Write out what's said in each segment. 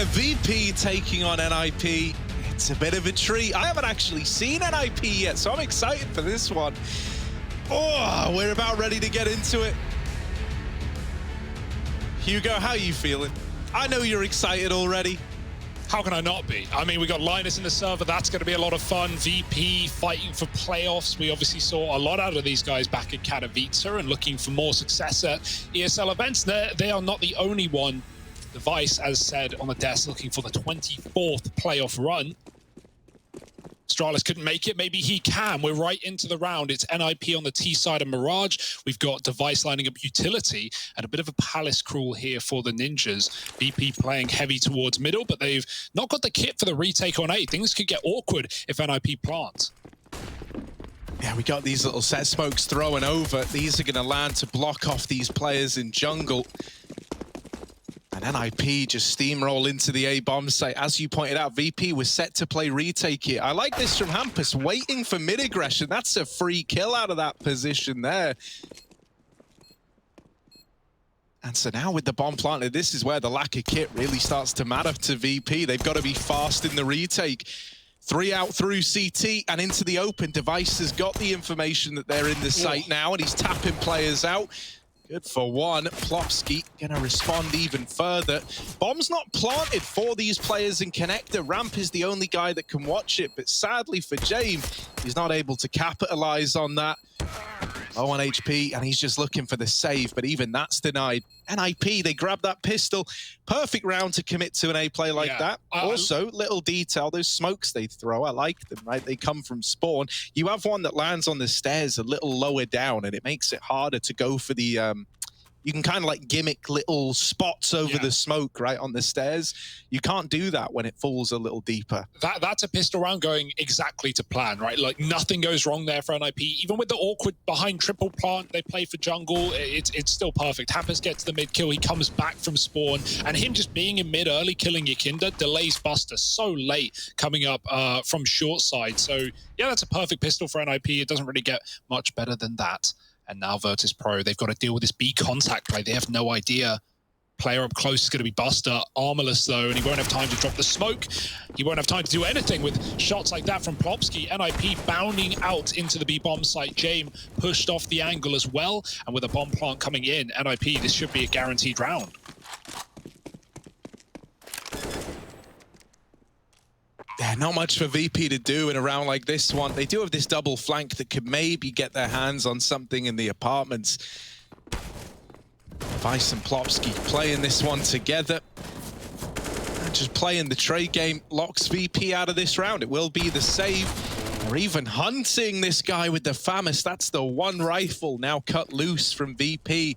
Yeah, VP taking on NIP. It's a bit of a treat. I haven't actually seen NIP yet, so I'm excited for this one. Oh, we're about ready to get into it. Hugo, how are you feeling? I know you're excited already. How can I not be? I mean, we got Linus in the server. That's going to be a lot of fun. VP fighting for playoffs. We obviously saw a lot out of these guys back in Katowice and looking for more success at ESL events. They are not the only one. The Vice, as said on the desk, looking for the 24th playoff run. Stralis couldn't make it. Maybe he can. We're right into the round. It's NIP on the T side of Mirage. We've got Device lining up utility and a bit of a palace crawl here for the Ninjas. VP playing heavy towards middle, but they've not got the kit for the retake on A. Things could get awkward if NIP plant. Yeah, we got these little set smokes thrown over. These are going to land to block off these players in jungle. And NIP just steamroll into the A bomb site. As you pointed out, VP was set to play retake here. I like this from Hampus, waiting for mid aggression. That's a free kill out of that position there. And so now with the bomb planted, this is where the lack of kit really starts to matter to VP. They've got to be fast in the retake. 3 out through CT and into the open. Device has got the information that they're in the site now, and he's tapping players out. Good for one. Plopsky gonna respond even further. Bomb's not planted for these players in connector. Ramp is the only guy that can watch it, but sadly for James, he's not able to capitalize on that. Low on HP, and he's just looking for the save, but even that's denied. NIP, they grab that pistol. Perfect round to commit to an A play like that. Also, little detail, those smokes they throw, I like them, right? They come from spawn. You have one that lands on the stairs a little lower down, and it makes it harder to go for the... you can kind of like gimmick little spots over the smoke, right, on the stairs. You can't do that when it falls a little deeper. That's a pistol round going exactly to plan, right? Like nothing goes wrong there for NIP. Even with the awkward behind triple plant, they play for jungle, it's still perfect. Hampus gets the mid kill, he comes back from spawn, and him just being in mid early, killing Yakinda, delays Buster so late coming up from short side. So yeah, that's a perfect pistol for NIP. It doesn't really get much better than that. And now Virtus.pro, they've got to deal with this B contact play. They have no idea. Player up close is going to be Buster. Armorless though, and he won't have time to drop the smoke. He won't have time to do anything with shots like that from Plopsky. NIP bounding out into the B bomb site. James pushed off the angle as well. And with a bomb plant coming in, NIP, this should be a guaranteed round. Yeah, not much for VP to do in a round like this one. They do have this double flank that could maybe get their hands on something in the apartments. Vice and Plopsky playing this one together. And just playing the trade game locks VP out of this round. It will be the save. Or even hunting this guy with the FAMAS. That's the one rifle now cut loose from VP.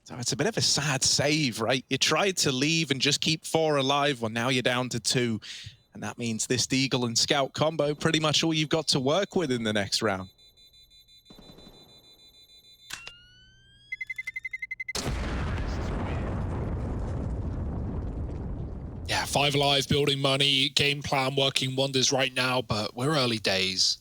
So it's a bit of a sad save, right? You tried to leave and just keep 4 alive. Well, now you're down to 2. And that means this Deagle and Scout combo, pretty much all you've got to work with in the next round. Yeah, 5 alive, building money, game plan working wonders right now, but we're early days.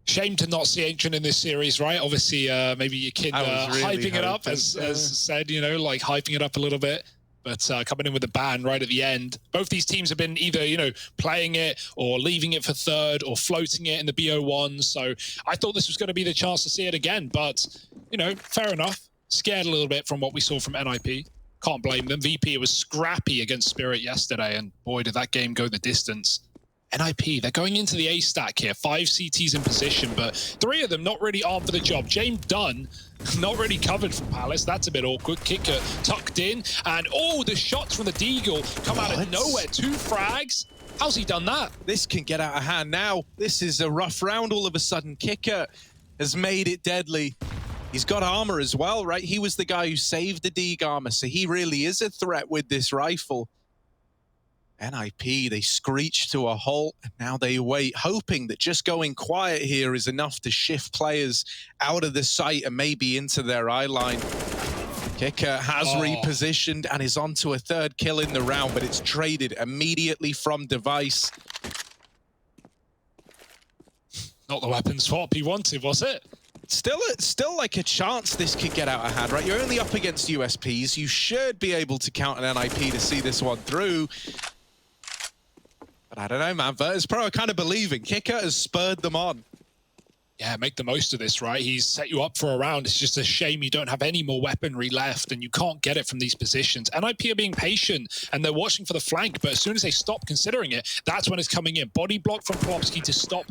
Shame to not see Ancient in this series, right? Obviously, maybe your kid really hyping it up, as said, you know, like hyping it up a little bit. But coming in with a ban right at the end. Both these teams have been either, you know, playing it or leaving it for third or floating it in the BO1. So I thought this was going to be the chance to see it again. But, you know, fair enough. Scared a little bit from what we saw from NIP. Can't blame them. VP was scrappy against Spirit yesterday. And boy, did that game go the distance. NIP, they're going into the A stack here. 5 CTs in position, but 3 of them not really armed for the job. James Dunn, not really covered from Palace. That's a bit awkward. Kicker tucked in. And oh, the shots from the Deagle come out of nowhere. 2 frags. How's he done that? This can get out of hand now. This is a rough round all of a sudden. Kicker has made it deadly. He's got armor as well, right? He was the guy who saved the Deag armor, so he really is a threat with this rifle. NIP, they screech to a halt, and now they wait, hoping that just going quiet here is enough to shift players out of the site and maybe into their eye line. Kicker has repositioned and is onto a 3rd kill in the round, but it's traded immediately from Device. Not the weapon swap he wanted, was it? Still like a chance this could get out of hand, right? You're only up against USPs. You should be able to count an NIP to see this one through. But I don't know, man. Virtus.pro are kind of believing. Kicker has spurred them on. Yeah, make the most of this, right? He's set you up for a round. It's just a shame you don't have any more weaponry left and you can't get it from these positions. NIP are being patient and they're watching for the flank, but as soon as they stop considering it, that's when it's coming in. Body block from Plopsky to stop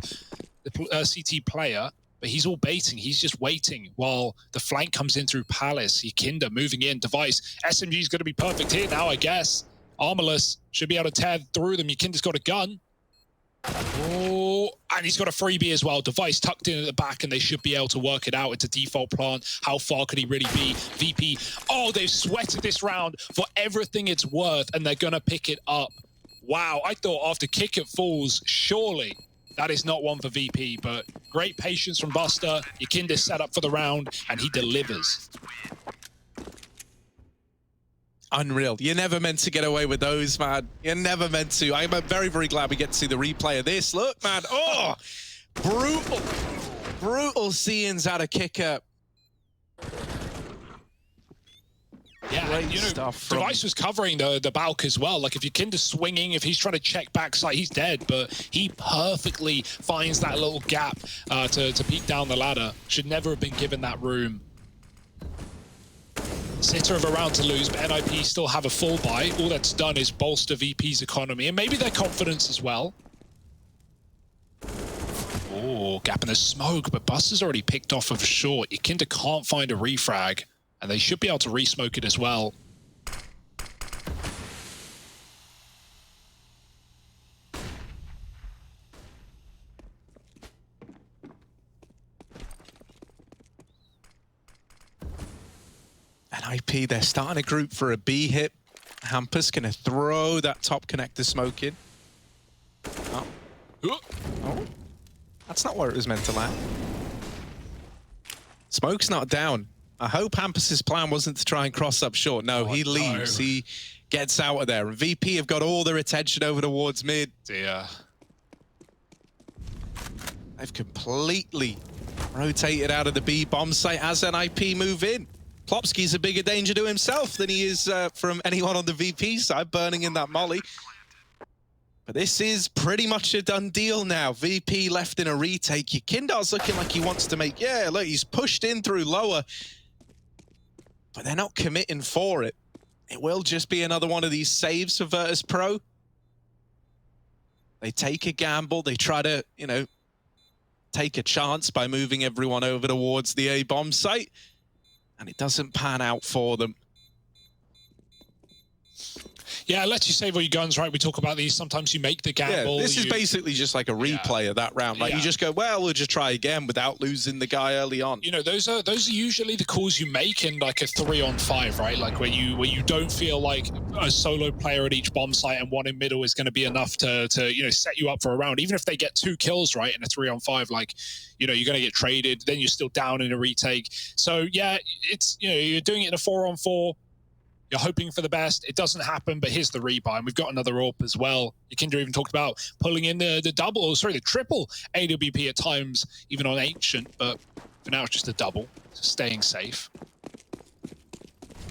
the CT player, but he's all baiting. He's just waiting while the flank comes in through Palace. Yikinda moving in. Device. SMG's going to be perfect here now, I guess. Armorless should be able to tear through them. Yikinda's got a gun. Oh, and he's got a freebie as well. Device tucked in at the back, and they should be able to work it out into default plant. How far could he really be? VP, oh, they've sweated this round for everything it's worth, and they're going to pick it up. Wow, I thought after kick it falls, surely that is not one for VP, but great patience from Buster. Yikinda set up for the round, and he delivers. Unreal. You're never meant to get away with those, man. You're never meant to. I'm very, very glad we get to see the replay of this. Look, man. Oh, brutal. Brutal scenes out of kicker. Yeah, great you know, stuff from Device was covering the Balk as well. Like, if Yikinda's swinging, if he's trying to check backside, he's dead. But he perfectly finds that little gap to peek down the ladder. Should never have been given that room. Sitter of a round to lose, but NIP still have a full buy. All that's done is bolster VP's economy and maybe their confidence as well. Oh, gap in the smoke, but Buster's already picked off of short. Yikinda can't find a refrag, and they should be able to re-smoke it as well. NIP, they're starting a group for a B hit. Hampus gonna throw that top connector smoke in. Oh. Oh. That's not where it was meant to land. Smoke's not down. I hope Hampus's plan wasn't to try and cross up short. No, he leaves. No. He gets out of there. And VP have got all their attention over towards mid. Dear. They've completely rotated out of the B bomb site as NIP move in. Plopsky's a bigger danger to himself than he is from anyone on the VP side, burning in that molly. But this is pretty much a done deal now. VP left in a retake. Yikinda's looking like he wants to make... Yeah, look, he's pushed in through lower. But they're not committing for it. It will just be another one of these saves for Virtus.pro. They take a gamble. They try to, you know, take a chance by moving everyone over towards the A bomb site. And it doesn't pan out for them. Yeah, it lets you save all your guns, right? We talk about these. Sometimes you make the gamble. Yeah, this is basically just like a replay of that round. Like you just go, well, we'll just try again without losing the guy early on. You know, those are usually the calls you make in like a 3-on-5, right? Like where you don't feel like a solo player at each bomb site and one in middle is going to be enough to you know, set you up for a round. Even if they get 2 kills, right, in a 3-on-5, like, you know, you're going to get traded. Then you're still down in a retake. So yeah, it's, you know, you're doing it in a 4-on-4. You're hoping for the best. It doesn't happen, but here's the rebuy. And we've got another AWP as well. Yikinda even talked about pulling in the triple AWP at times, even on Ancient. But for now, it's just a double, so staying safe.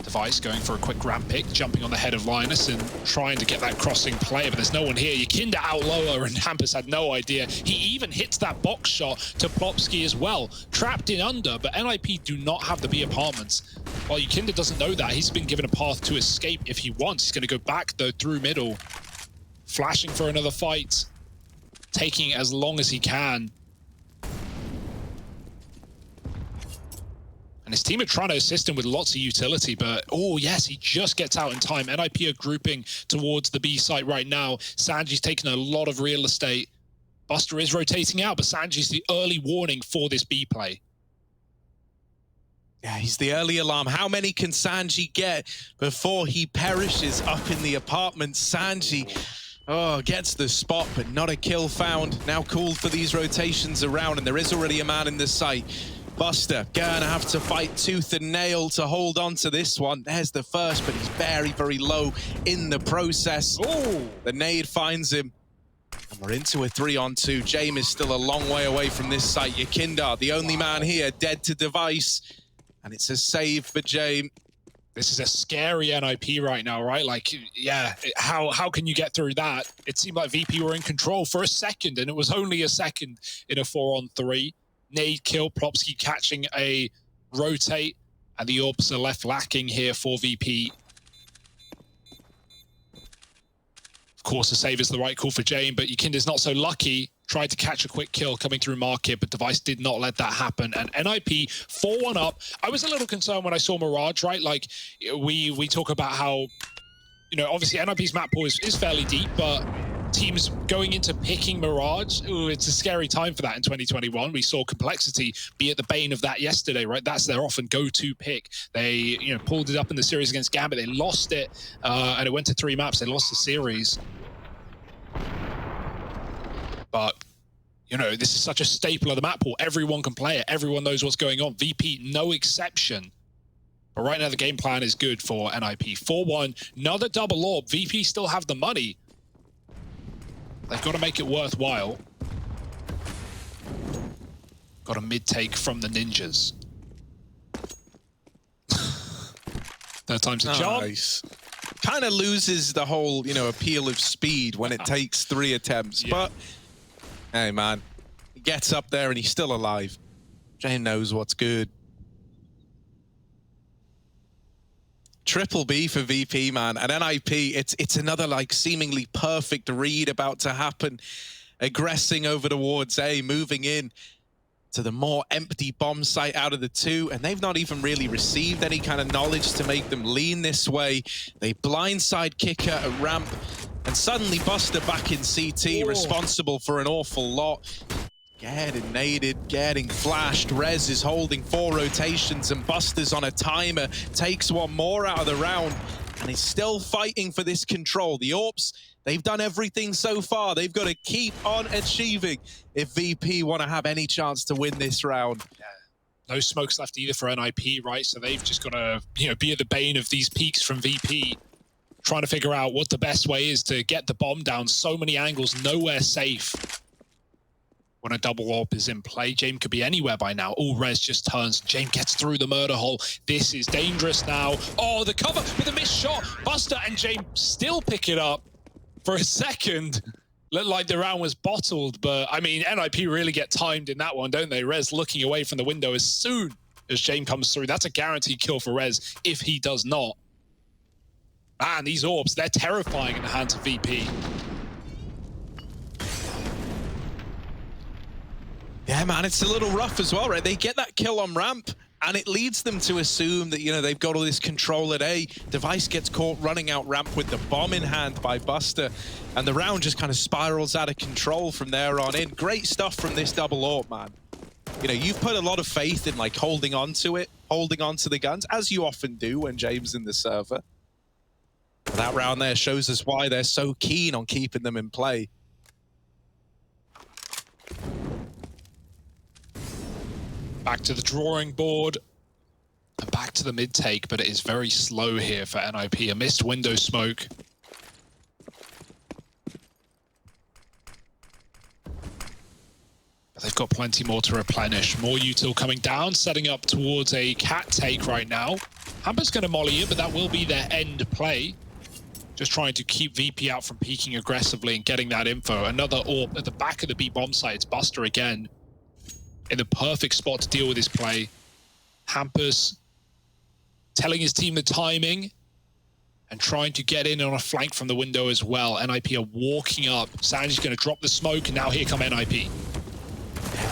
Device going for a quick ramp pick, jumping on the head of Linus and trying to get that crossing play, but there's no one here. Yikinda out lower, and Hampus had no idea. He even hits that box shot to Plopsky as well. Trapped in under, but NIP do not have the B apartments. While Yikinda doesn't know that, he's been given a path to escape if he wants. He's going to go back, though, through middle. Flashing for another fight. Taking as long as he can. And his team are trying to assist him with lots of utility, but oh yes, he just gets out in time. NIP are grouping towards the B site right now. Sanji's taking a lot of real estate. Buster is rotating out, but Sanji's the early warning for this B play. Yeah, he's the early alarm. How many can Sanji get before he perishes up in the apartment? Sanji, gets the spot, but not a kill found. Now called for these rotations around, and there is already a man in the site. Buster gonna have to fight tooth and nail to hold on to this one. There's the first, but he's very, very low in the process. Oh, the nade finds him. And we're into a 3-on-2. James is still a long way away from this site. Yakinda, the only man here, dead to Device. And it's a save for James. This is a scary NIP right now, right? Like, yeah, how can you get through that? It seemed like VP were in control for a second, and it was only a second in a 4-on-3. Nade kill, Plopsky catching a rotate, and the orbs are left lacking here for VP. Of course, the save is the right call for Jane, but Yakinda's not so lucky. Tried to catch a quick kill coming through market, but Device did not let that happen. And NIP 4-1 up. I was a little concerned when I saw Mirage, right? Like, we talk about how, you know, obviously NIP's map pool is fairly deep, but teams going into picking Mirage, ooh, it's a scary time for that in 2021. We saw Complexity be at the bane of that yesterday, right? That's their often go-to pick. They, you know, pulled it up in the series against Gambit. They lost it, and it went to 3 maps. They lost the series. But, you know, this is such a staple of the map pool. Everyone can play it. Everyone knows what's going on. VP, no exception. But right now, the game plan is good for NIP. 4-1, another double orb. VP still have the money. They've got to make it worthwhile. Got a mid-take from the Ninjas. Third time's a charm. Nice. Kind of loses the whole, you know, appeal of speed when it takes 3 attempts. Yeah. But, hey, man, he gets up there and he's still alive. Jane knows what's good. Triple B for VP, man. And NIP, it's another, like, seemingly perfect read about to happen. Aggressing over towards A, moving in to the more empty bomb site out of the 2, and they've not even really received any kind of knowledge to make them lean this way. They blindside Kicker at ramp, and suddenly Buster back in CT, responsible for an awful lot. Getting naded, getting flashed. Rez is holding 4 rotations, and Buster's on a timer, takes 1 more out of the round, and is still fighting for this control. The Orps, they've done everything so far. They've got to keep on achieving if VP want to have any chance to win this round. Yeah. No smokes left either for NIP, right? So they've just got to, you know, be at the bane of these peaks from VP, trying to figure out what the best way is to get the bomb down. So many angles, nowhere safe. When a double orb is in play, James could be anywhere by now. Oh, Rez just turns. James gets through the murder hole. This is dangerous now. Oh, the cover with a missed shot. Buster and James still pick it up. For a second, looked like the round was bottled, but I mean, NIP really get timed in that one, don't they? Rez looking away from the window as soon as James comes through. That's a guaranteed kill for Rez if he does not. Man, these orbs, they're terrifying in the hands of VP. Yeah, man, it's a little rough as well, right? They get that kill on ramp, and it leads them to assume that, you know, they've got all this control at A. Device gets caught running out ramp with the bomb in hand by Buster, and the round just kind of spirals out of control from there on in. Great stuff from this double orb, man. You know, you've put a lot of faith in, like, holding on to it, holding on to the guns, as you often do when James in the server. That round there shows us why they're so keen on keeping them in play. Back to the drawing board and back to the mid take, but it is very slow here for NIP. A missed window smoke. But they've got plenty more to replenish. More util coming down, setting up towards a cat take right now. Hamper's going to molly it, but that will be their end play. Just trying to keep VP out from peeking aggressively and getting that info. Another orb at the back of the B bomb site. It's Buster again. In the perfect spot to deal with his play. Hampers telling his team the timing and trying to get in on a flank from the window as well. NIP are walking up. Sanji's going to drop the smoke, and now here come NIP.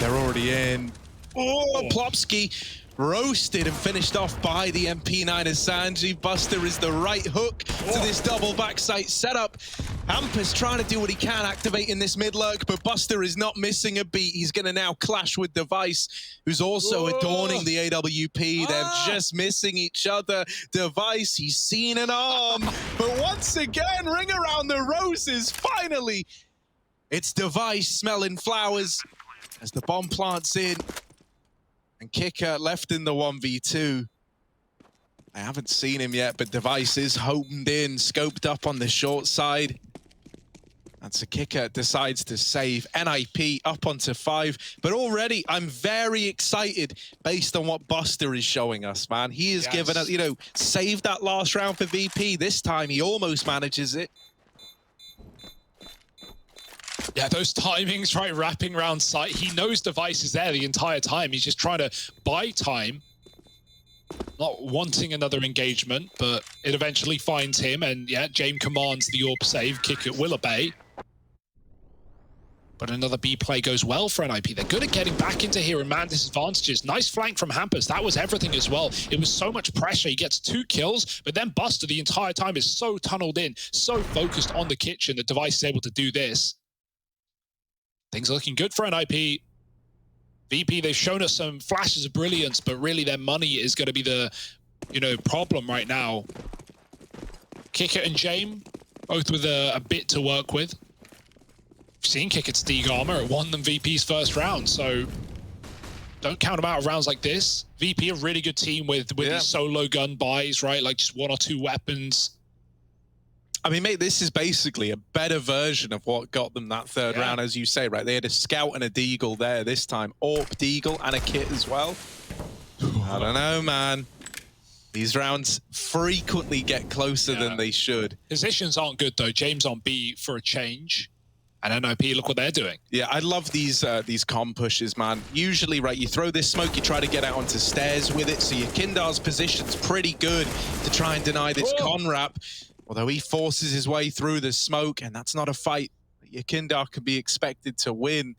They're already in. Oh, Plopsky roasted and finished off by the MP9 of Sanji. Buster is the right hook to this double backside setup. Hamper's trying to do what he can, activating this mid lurk, but Buster is not missing a beat. He's going to now clash with Device, who's also adorning the AWP. They're just missing each other. Device, he's seen an arm, but once again, ring around the roses. Finally, it's Device smelling flowers as the bomb plants in. And Kicker left in the 1v2. I haven't seen him yet, but Device is homed in, scoped up on the short side. That's a kicker, decides to save. NIP up onto 5. But already, I'm very excited based on what Buster is showing us, man. He has given us, you know, saved that last round for VP. This time, he almost manages it. Yeah, those timings, right? Wrapping around sight. He knows Device is there the entire time. He's just trying to buy time. Not wanting another engagement, but it eventually finds him. And yeah, James commands the AWP save, kick at Willowbay. But another B play goes well for NIP. They're good at getting back into here and man disadvantages. Nice flank from Hampus. That was everything as well. It was so much pressure. He gets 2 kills, but then Buster the entire time is so tunneled in, so focused on the kitchen that Device is able to do this. Things are looking good for NIP. VP, they've shown us some flashes of brilliance, but really their money is going to be the, you know, problem right now. Kicker and James, both with a bit to work with. We've seen Kicker's Deeg armor. It won them VP's first round, so don't count them out of rounds like this. VP, a really good team with these solo gun buys, right? Like just 1 or 2 weapons. I mean, mate, this is basically a better version of what got them that third round, as you say, right? They had a scout and a deagle there this time. AWP, deagle, and a kit as well. I don't know, man. These rounds frequently get closer than they should. Positions aren't good, though. James on B for a change. And NIP, look what they're doing. Yeah, I love these comm pushes, man. Usually, right, you throw this smoke, you try to get out onto stairs with it, so your Kindar's position's pretty good to try and deny this con wrap. Although he forces his way through the smoke, and that's not a fight that your Kindar can be expected to win.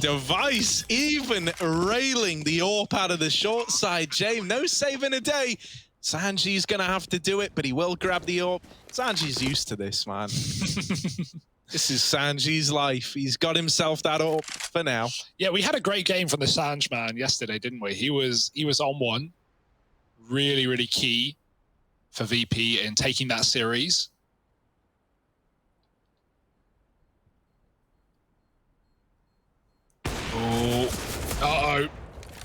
Device even railing the AWP out of the short side. James, no save in a day. Sanji's going to have to do it, but he will grab the AWP. Sanji's used to this, man. This is Sanji's life. He's got himself that AWP for now. Yeah, we had a great game from the Sanj man yesterday, didn't we? He was on one. Really, really key for VP in taking that series. Oh, uh-oh.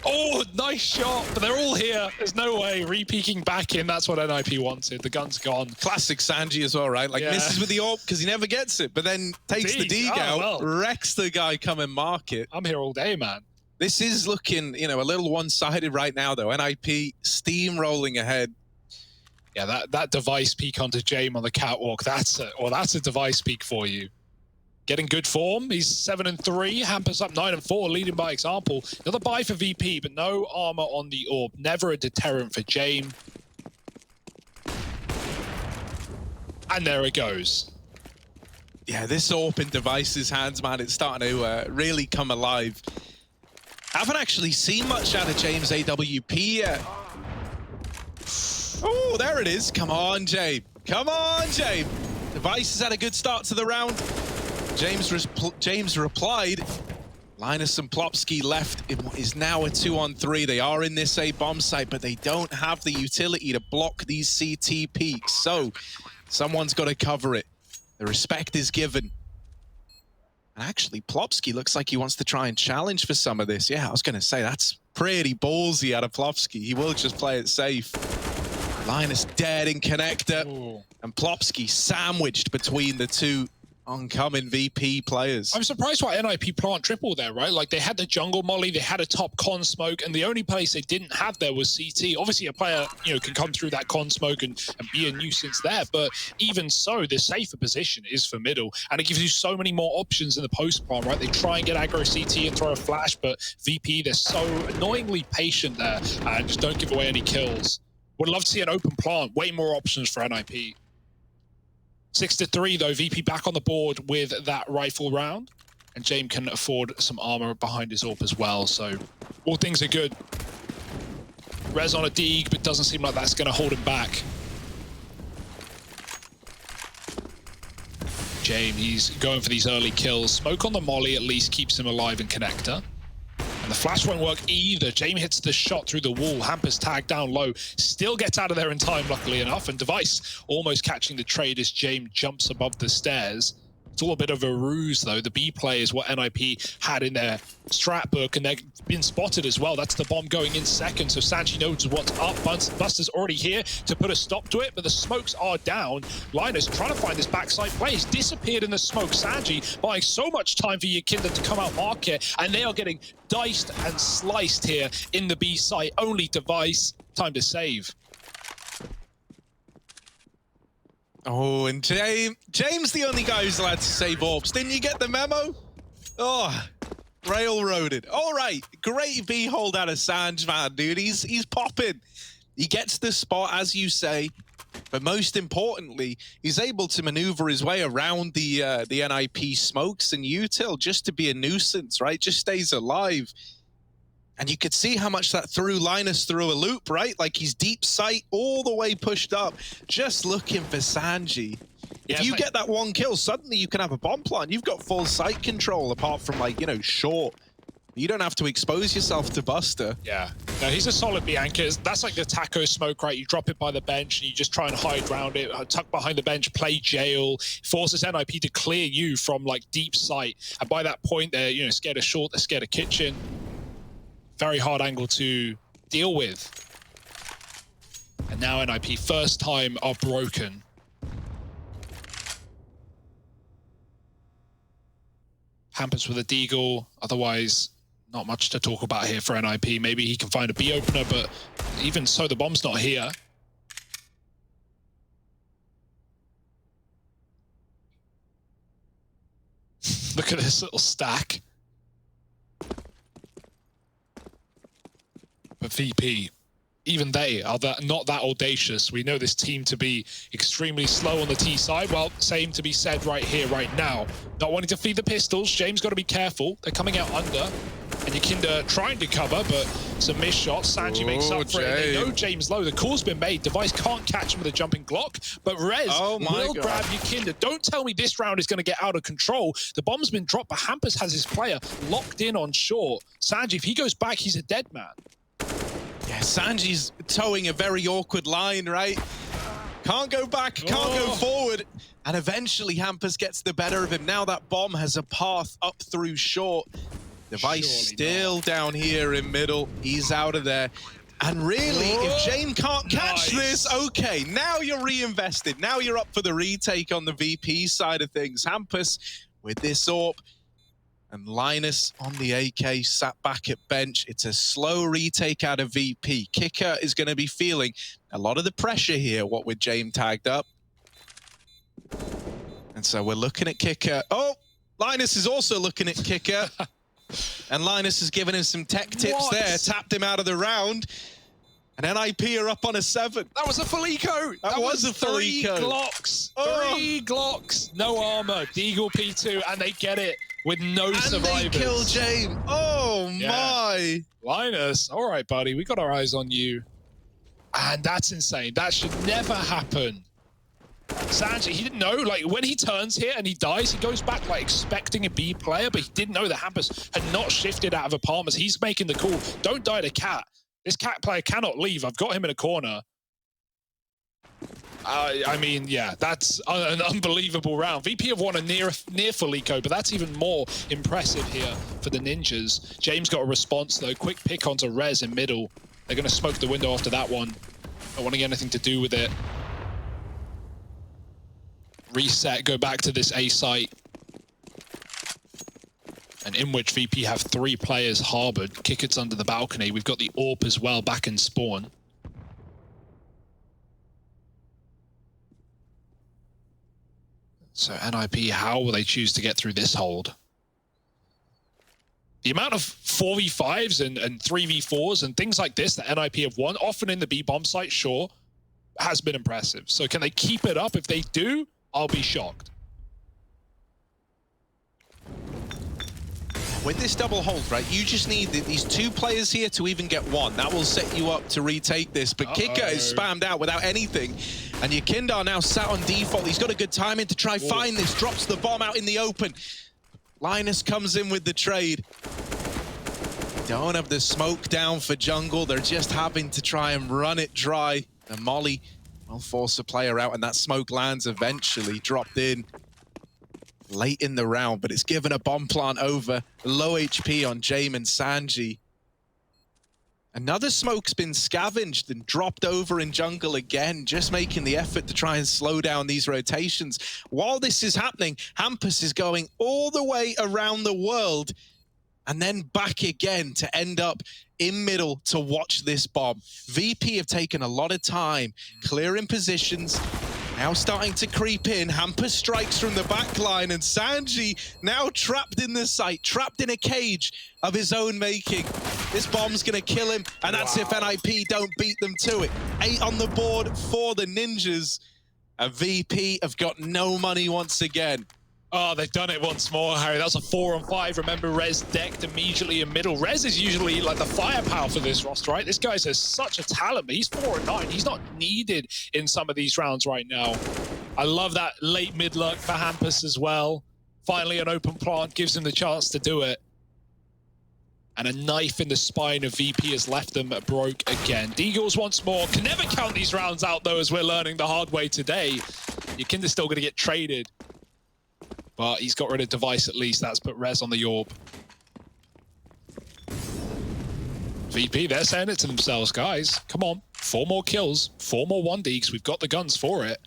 Oh, nice shot, but they're all here. There's no way. Re-peeking back in, that's what NIP wanted. The gun's gone. Classic Sanji as well, right? Like, misses with the AWP because he never gets it, but then takes the Deeg out, wrecks the guy come and mark it. I'm here all day, man. This is looking, you know, a little one-sided right now, though. NIP steamrolling ahead. Yeah, that Device peek onto James on the catwalk, that's a Device peek for you. Getting good form. He's 7-3. Hampus up 9-4, leading by example. Another buy for VP, but no armor on the AWP. Never a deterrent for James. And there it goes. Yeah, this AWP in Device's hands, man, it's starting to really come alive. Haven't actually seen much out of James AWP yet. Oh, there it is. Come on, James. Come on, James. Device has had a good start to the round. James replied. Linus and Plopsky left in what is now a 2-on-3. They are in this A bomb site, but they don't have the utility to block these CT peaks. So someone's got to cover it. The respect is given. And actually, Plopsky looks like he wants to try and challenge for some of this. Yeah, I was going to say, that's pretty ballsy out of Plopsky. He will just play it safe. Linus dead in connector. Ooh. And Plopsky sandwiched between the two oncoming VP players. I'm surprised why NIP plant triple there, right? Like, they had the jungle molly, they had a top con smoke, and the only place they didn't have there was CT. Obviously, a player, you know, can come through that con smoke and be a nuisance there, but even so, the safer position is for middle, and it gives you so many more options in the post plant, right? They try and get aggro CT and throw a flash, but VP, they're so annoyingly patient there and just don't give away any kills. Would love to see an open plant, way more options for NIP. 6-3 though, VP back on the board with that rifle round. And James can afford some armor behind his AWP as well, so all things are good. Res on a Deeg, but doesn't seem like that's going to hold him back. James, he's going for these early kills. Smoke on the molly at least keeps him alive in connector. And the flash won't work either. James hits the shot through the wall. Hampus tagged down low. Still gets out of there in time, luckily enough. And Device almost catching the trade as James jumps above the stairs. It's all a bit of a ruse, though. The B play is what NIP had in their strat book, and they've been spotted as well. That's the bomb going in second, so Sanji knows what's up. Buster's already here to put a stop to it, but the smokes are down. Linus trying to find this backside play. He's disappeared in the smoke. Sanji buying so much time for Yakinda to come out market, and they are getting diced and sliced here in the B site. Only device. Time to save. Oh, and James the only guy who's allowed to save orbs. Didn't you get the memo? Oh, railroaded. All right, great B hold out of Sanj, man, dude. He's popping. He gets the spot, as you say, but most importantly, he's able to maneuver his way around the NIP smokes and util just to be a nuisance, right? Just stays alive. And you could see how much that threw Linus through a loop, right? Like he's deep sight all the way pushed up, just looking for Sanji. Yeah, if you get that one kill, suddenly you can have a bomb plant. You've got full sight control apart from like, you know, short. You don't have to expose yourself to Buster. Yeah. No, he's a solid B anchor. That's like the taco smoke, right? You drop it by the bench and you just try and hide around it, tuck behind the bench, play jail, forces NIP to clear you from like deep sight. And by that point, they're, you know, scared of short, they're scared of kitchen. Very hard angle to deal with. And now NIP, first time, are broken. Hampers with a deagle, otherwise not much to talk about here for NIP. Maybe he can find a B opener, but even so, the bomb's not here. Look at this little stack. But VP, even they are not that audacious. We know this team to be extremely slow on the T side. Well, same to be said right here, right now. Not wanting to feed the pistols. James got to be careful. They're coming out under. And Yakinda trying to cover, but some missed shots. Sanji makes up for it. They know James low. The call's been made. Device can't catch him with a jumping Glock, but Rez will grab Yakinda. Don't tell me this round is going to get out of control. The bomb's been dropped, but Hampers has his player locked in on short. Sanji, if he goes back, he's a dead man. Yeah, Sanji's towing a very awkward line, right? Can't go back, can't go forward. And eventually Hampers gets the better of him. Now that bomb has a path up through short. Device still down here in middle. He's out of there. And really, if Jane can't catch this, okay, now you're reinvested. Now you're up for the retake on the VP side of things. Hampers with this AWP. And Linus on the AK sat back at bench. It's a slow retake out of VP. Kicker is going to be feeling a lot of the pressure here, what with James tagged up. And so we're looking at Kicker. Oh, Linus is also looking at Kicker. And Linus has given him some tech tips there, tapped him out of the round. And NIP are up on a 7. That was a Felico. That was a Felico. 3 Glocks. 3 Glocks. No armor. Deagle P2, and they get it. With no survivors. And they kill James. Oh, my. Linus, all right, buddy. We got our eyes on you. And that's insane. That should never happen. Sanji, he didn't know. Like, when he turns here and he dies, he goes back, like, expecting a B player, but he didn't know that Hampers had not shifted out of apartments. He's making the call. Don't die to Cat. This Cat player cannot leave. I've got him in a corner. I mean, yeah, that's an unbelievable round. VP have won a near Felico, but that's even more impressive here for the Ninjas. James got a response, though. Quick pick onto Rez in middle. They're going to smoke the window after that one. Not wanting anything to do with it. Reset, go back to this A site. And in which VP have 3 players harbored. Kickett's under the balcony. We've got the AWP as well back in spawn. So NIP, how will they choose to get through this hold? The amount of 4v5s and 3v4s and things like this that NIP have won, often in the B-bomb site, sure, has been impressive. So can they keep it up? If they do, I'll be shocked. With this double hold, right, you just need these 2 players here to even get 1. That will set you up to retake this. But Kicker is spammed out without anything. And Yakinda now sat on default. He's got a good timing to try find this. Drops the bomb out in the open. Linus comes in with the trade. Don't have the smoke down for jungle. They're just having to try and run it dry. And Molly will force a player out, and that smoke lands eventually. Dropped in. late in the round, but it's given a bomb plant over. Low HP on Jame and Sanji. Another smoke's been scavenged and dropped over in jungle again, just making the effort to try and slow down these rotations. While this is happening, Hampus is going all the way around the world and then back again to end up in middle to watch this bomb. VP have taken a lot of time clearing positions, now starting to creep in. Hampus strikes from the back line, and Sanji now trapped in the site, trapped in a cage of his own making. This bomb's gonna kill him, and that's if NIP don't beat them to it. 8 on the board for the Ninjas, and VP have got no money once again. Oh, they've done it once more, Harry. That's a 4-on-5. Remember, Rez decked immediately in middle. Rez is usually like the firepower for this roster, right? This guy has such a talent, but he's 4-9. He's not needed in some of these rounds right now. I love that late mid luck for Hampus as well. Finally, an open plant gives him the chance to do it. And a knife in the spine of VP has left them broke again. Deagles once more. Can never count these rounds out, though, as we're learning the hard way today. Your Kinder's still going to get traded. But he's got rid of Device at least. That's put Rez on the Orb. VP, they're saying it to themselves, guys. Come on, 4 more kills, 4 more 1-deeks. We've got the guns for it.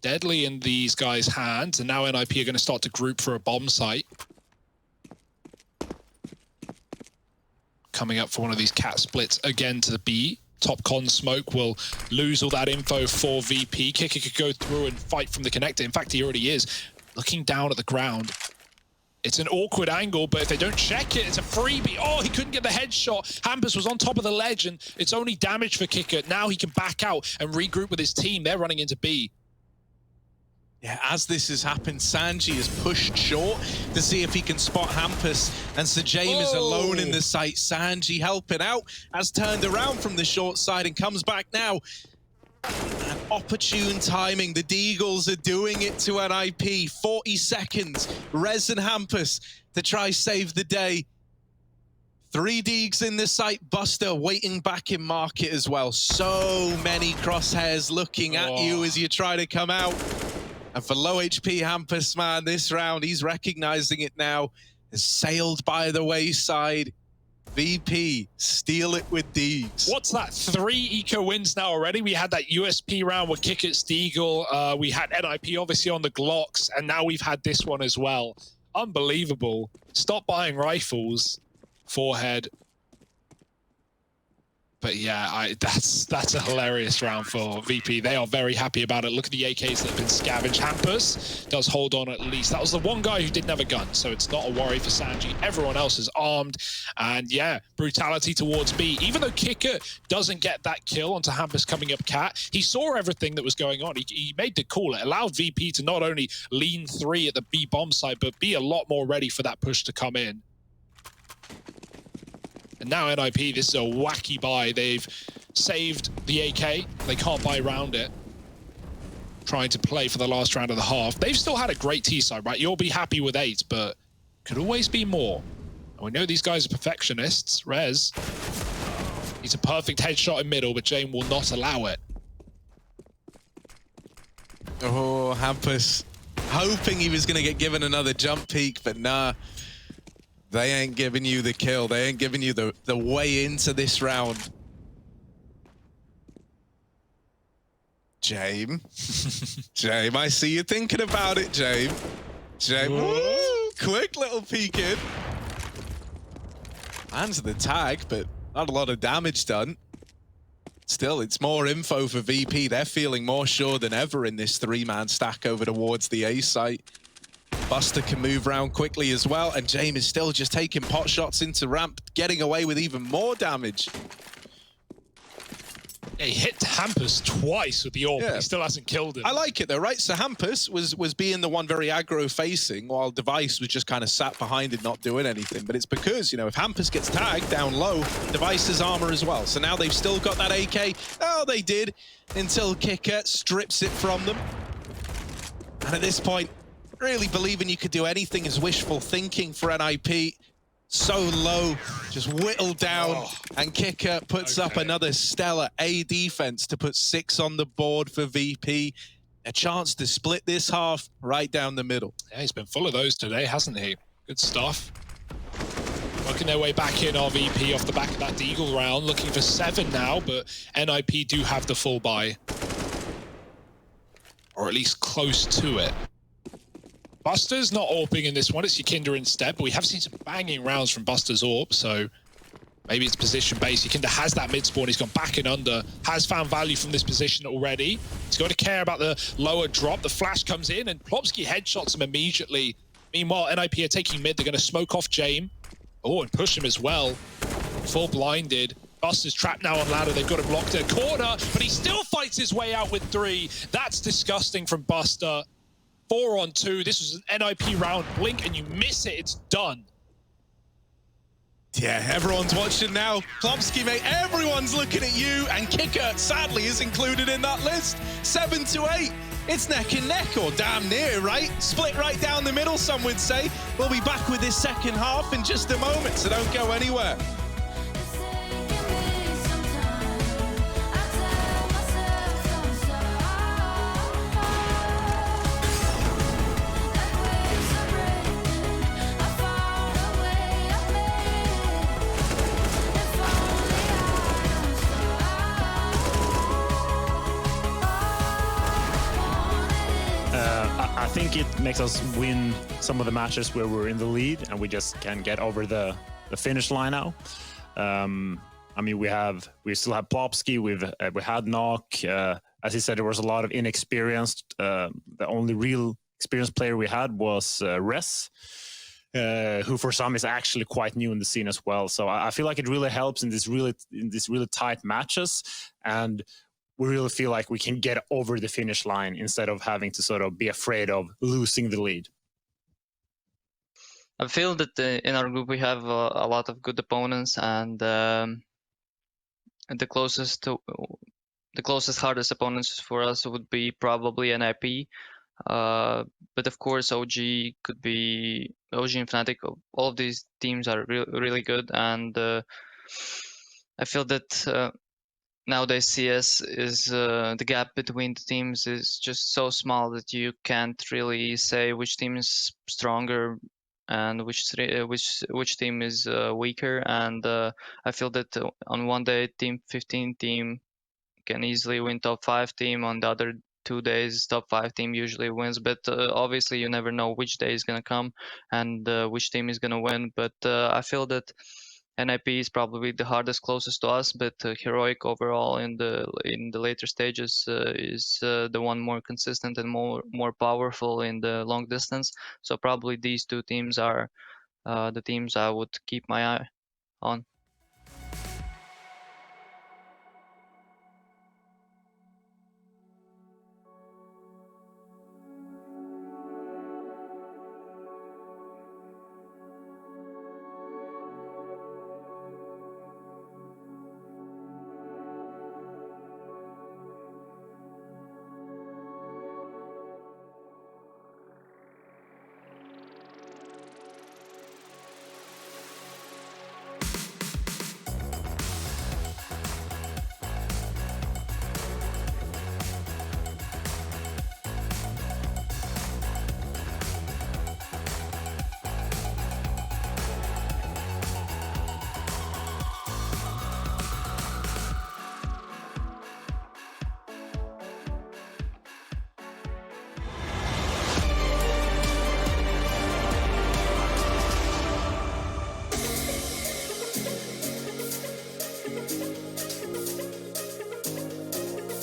Deadly in these guys' hands, and now NIP are going to start to group for a bomb site. Coming up for one of these cat splits again to the B. Top con smoke will lose all that info for VP. Kicker could go through and fight from the connector. In fact, he already is. Looking down at the ground. It's an awkward angle, but if they don't check it, it's a freebie. Oh, he couldn't get the headshot. Hampus was on top of the ledge, and it's only damage for Kicker. Now he can back out and regroup with his team. They're running into B. Yeah, as this has happened, Sanji is pushed short to see if he can spot Hampus, and Sir Jame is alone in the site. Sanji helping out, has turned around from the short side and comes back now. And opportune timing, the Deagles are doing it to NIP. 40 seconds, Rez and Hampus to try save the day. 3 Deags in the site, Buster waiting back in market as well. So many crosshairs looking at you as you try to come out. And for low HP Hampus, man, this round, he's recognizing it now. Has sailed by the wayside. VP, steal it with Deags. What's that? 3 eco wins now already. We had that USP round with Kick It Steagle. We had NIP obviously on the Glocks, and now we've had this one as well. Unbelievable. Stop buying rifles. Forehead. But yeah, that's a hilarious round for VP. They are very happy about it. Look at the AKs that have been scavenged. Hampus does hold on at least. That was the one guy who didn't have a gun, so it's not a worry for Sanji. Everyone else is armed. And yeah, brutality towards B. Even though Kicker doesn't get that kill onto Hampus coming up cat, he saw everything that was going on. He made the call. It allowed VP to not only lean 3 at the B bomb site, but be a lot more ready for that push to come in. And now NIP, this is a wacky buy. They've saved the AK. They can't buy around it. Trying to play for the last round of the half. They've still had a great T-side, right? You'll be happy with 8, but could always be more. And we know these guys are perfectionists. Rez, he's a perfect headshot in middle, but Jane will not allow it. Oh, Hampus, hoping he was going to get given another jump peek, but nah. They ain't giving you the kill. They ain't giving you the way into this round. Jame. Jame, I see you thinking about it, Jame. Jame, woo, quick little peek in. Lands the tag, but not a lot of damage done. Still, it's more info for VP. They're feeling more sure than ever in this 3-man stack over towards the A site. Buster can move around quickly as well, and Jame is still just taking pot shots into ramp, getting away with even more damage. He hit Hampus twice with the orb, but he still hasn't killed him. I like it though, right? So Hampus was being the one very aggro facing, while Device was just kind of sat behind it, not doing anything. But it's because, you know, if Hampus gets tagged down low, Device's armor as well. So now they've still got that AK. Oh, they did, until Kicker strips it from them. And at this point, really believing you could do anything is wishful thinking for NIP. So low, just whittled down, and Kicker puts up another stellar A defense to put 6 on the board for VP. A chance to split this half right down the middle. Yeah, he's been full of those today, hasn't he? Good stuff. Working their way back in, our VP off the back of that Deagle round, looking for 7 now, but NIP do have the full buy. Or at least close to it. Buster's not AWPing in this one, it's Yakinda instead, but we have seen some banging rounds from Buster's AWP, so maybe it's position-based. Yakinda has that mid-spawn, he's gone back and under, has found value from this position already. He's got to care about the lower drop. The flash comes in, and Plopsky headshots him immediately. Meanwhile, NIP are taking mid, they're going to smoke off Jame. Oh, and push him as well. Full blinded. Buster's trapped now on ladder. They've got him locked in a corner, but he still fights his way out with 3. That's disgusting from Buster. 4 on 2. This was an NIP round. Blink and you miss it. It's done. Yeah, everyone's watching now. Plopsky, mate, everyone's looking at you, and Kicker, sadly, is included in that list. 7 to 8. It's neck and neck, or damn near, right? Split right down the middle, some would say. We'll be back with this second half in just a moment, so don't go anywhere. I think it makes us win some of the matches where we're in the lead and we just can get over the finish line now. I mean, we still have Plopsky, we had Knock. As he said, there was a lot of inexperienced. The only real experienced player we had was Res, who for some is actually quite new in the scene as well. So I feel like it really helps in these really tight matches, and we really feel like we can get over the finish line instead of having to sort of be afraid of losing the lead. I feel that in our group we have a lot of good opponents, and the closest hardest opponents for us would be probably NIP. But of course, OG and Fnatic. All of these teams are really good, and I feel that nowadays CS is the gap between the teams is just so small that you can't really say which team is stronger and which team is weaker. And I feel that on one day team 15 team can easily win top 5 team, on the other 2 days top 5 team usually wins, but obviously you never know which day is gonna come and which team is gonna win. But I feel that NIP is probably the hardest closest to us, but Heroic overall in the later stages is the one more consistent and more powerful in the long distance. So probably these 2 teams are the teams I would keep my eye on.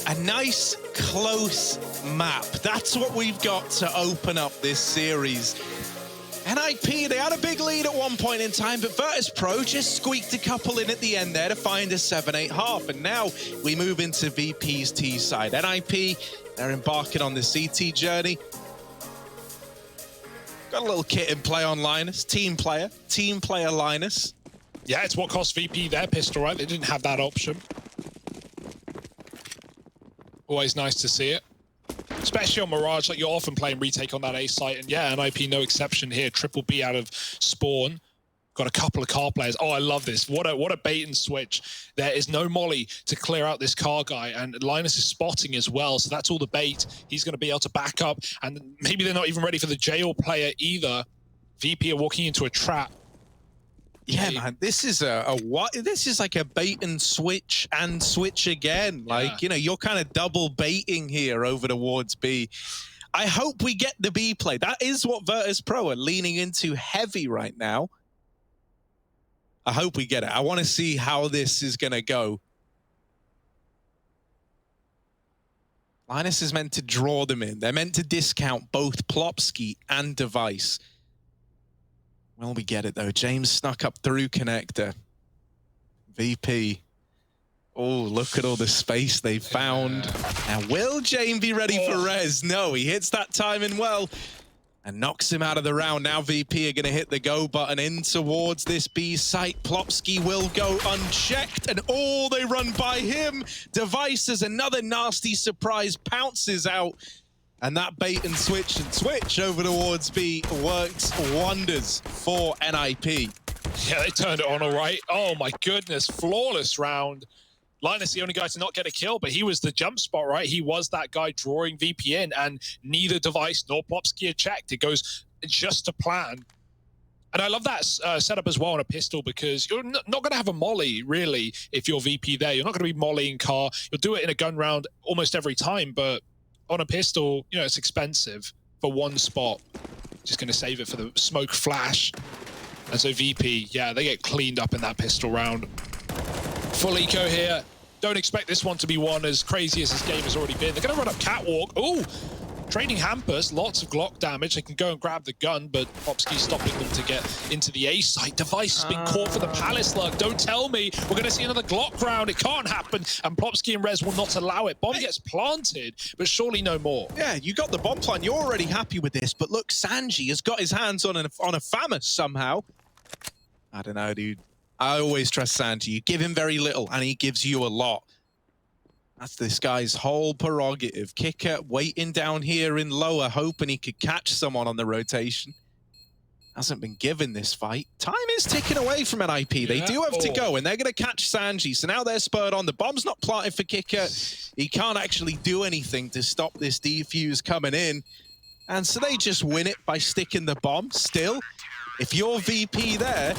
A nice, close map. That's what we've got to open up this series. NIP, they had a big lead at one point in time, but Virtus.pro just squeaked a couple in at the end there to find a 7-8 half. And now we move into VP's T side. NIP, they're embarking on the CT journey. Got a little kit in play on Linus, team player Linus. Yeah, it's what cost VP their pistol, right? They didn't have that option. Always nice to see it. Especially on Mirage, like you're often playing retake on that A site, and yeah, NIP no exception here. Triple B out of spawn. got a couple of car players. Oh, I love this. What a bait and switch. There is no molly to clear out this car guy, and Linus is spotting as well, so that's all the bait. He's going to be able to back up, and maybe they're not even ready for the jail player either. VP are walking into a trap. Yeah, man, this is what? This is like a bait and switch again. Like, you know, you're kind of double baiting here over towards B. I hope we get the B play. That is what Virtus.pro are leaning into heavy right now. I hope we get it. I want to see how this is going to go. Linus is meant to draw them in. They're meant to discount both Plopsky and Device. Well, we get it, though. James snuck up through connector. VP. Oh, look at all the space they found. Now, will James be ready for res? No, he hits that timing well and knocks him out of the round. Now VP are going to hit the go button in towards this B site. Plopsky will go unchecked, and they run by him. Device as another nasty surprise pounces out, and that bait and switch over towards B works wonders for NIP. Yeah, they turned it on all right. Oh my goodness, flawless round. Linus, the only guy to not get a kill, but he was the jump spot, right? He was that guy drawing VP in, and neither Device nor Plopsky are checked. It goes just to plan. And I love that setup as well on a pistol, because you're not going to have a molly, really, if you're VP there. You're not going to be mollying car. You'll do it in a gun round almost every time, but on a pistol, you know, it's expensive for one spot. Just going to save it for the smoke flash. And so VP, yeah, they get cleaned up in that pistol round. Full eco here. Don't expect this one to be one as crazy as this game has already been. They're going to run up catwalk. Ooh, trading hampers, lots of Glock damage. They can go and grab the gun, but Plopsky's stopping them to get into the A site. Device has been caught for the Palace lug. Don't tell me we're going to see another Glock round. It can't happen, and Plopsky and Rez will not allow it. Bomb gets planted, but surely no more. Yeah, you got the bomb plant. You're already happy with this, but look, Sanji has got his hands on a FAMAS somehow. I don't know, dude. I always trust Sanji. You give him very little, and he gives you a lot. That's this guy's whole prerogative. Kicker waiting down here in lower, hoping he could catch someone on the rotation. Hasn't been given this fight. Time is ticking away from NIP. Yeah. They do have to go, and they're going to catch Sanji. So now they're spurred on. The bomb's not planted for Kicker. He can't actually do anything to stop this defuse coming in. And so they just win it by sticking the bomb. Still, if you're VP there,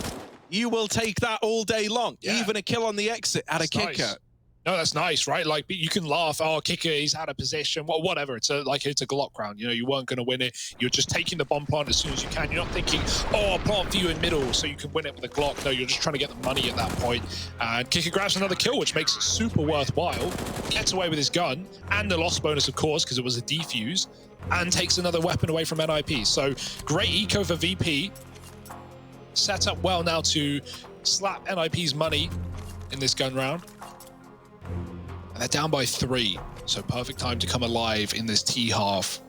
you will take that all day long. Yeah. Even a kill on the exit at a Kicker. Nice. No, that's nice, right? Like, you can laugh, oh, Kicker, he's out of position, whatever. It's a Glock round. You know, you weren't going to win it. You're just taking the bomb plant as soon as you can. You're not thinking, oh, I'll plant for you in middle so you can win it with a Glock. No, you're just trying to get the money at that point. And Kicker grabs another kill, which makes it super worthwhile. Gets away with his gun, and the loss bonus, of course, because it was a defuse, and takes another weapon away from NIP. So, great eco for VP. Set up well now to slap NIP's money in this gun round. And they're down by 3, so perfect time to come alive in this T half.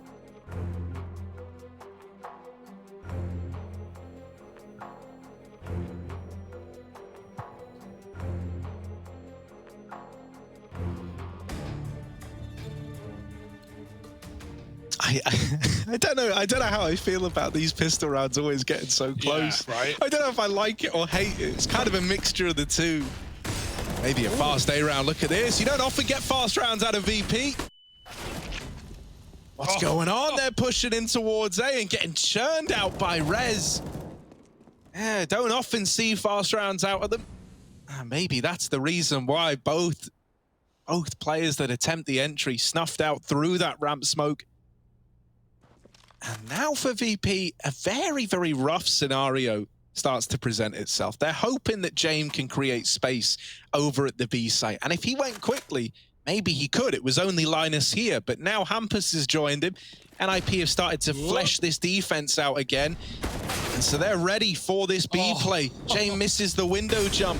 I don't know. I don't know how I feel about these pistol rounds always getting so close. Yeah, right? I don't know if I like it or hate it. It's kind of a mixture of the two. Maybe a fast A round. Look at this. You don't often get fast rounds out of VP. What's going on? They're pushing in towards A and getting churned out by Rez. Yeah, don't often see fast rounds out of them. Maybe that's the reason why both players that attempt the entry snuffed out through that ramp smoke. And now for VP, a very, very rough scenario starts to present itself. They're hoping that James can create space over at the B site. And if he went quickly, maybe he could. It was only Linus here, but now Hampus has joined him. NIP have started to flesh this defense out again. And so they're ready for this B play. James misses the window jump.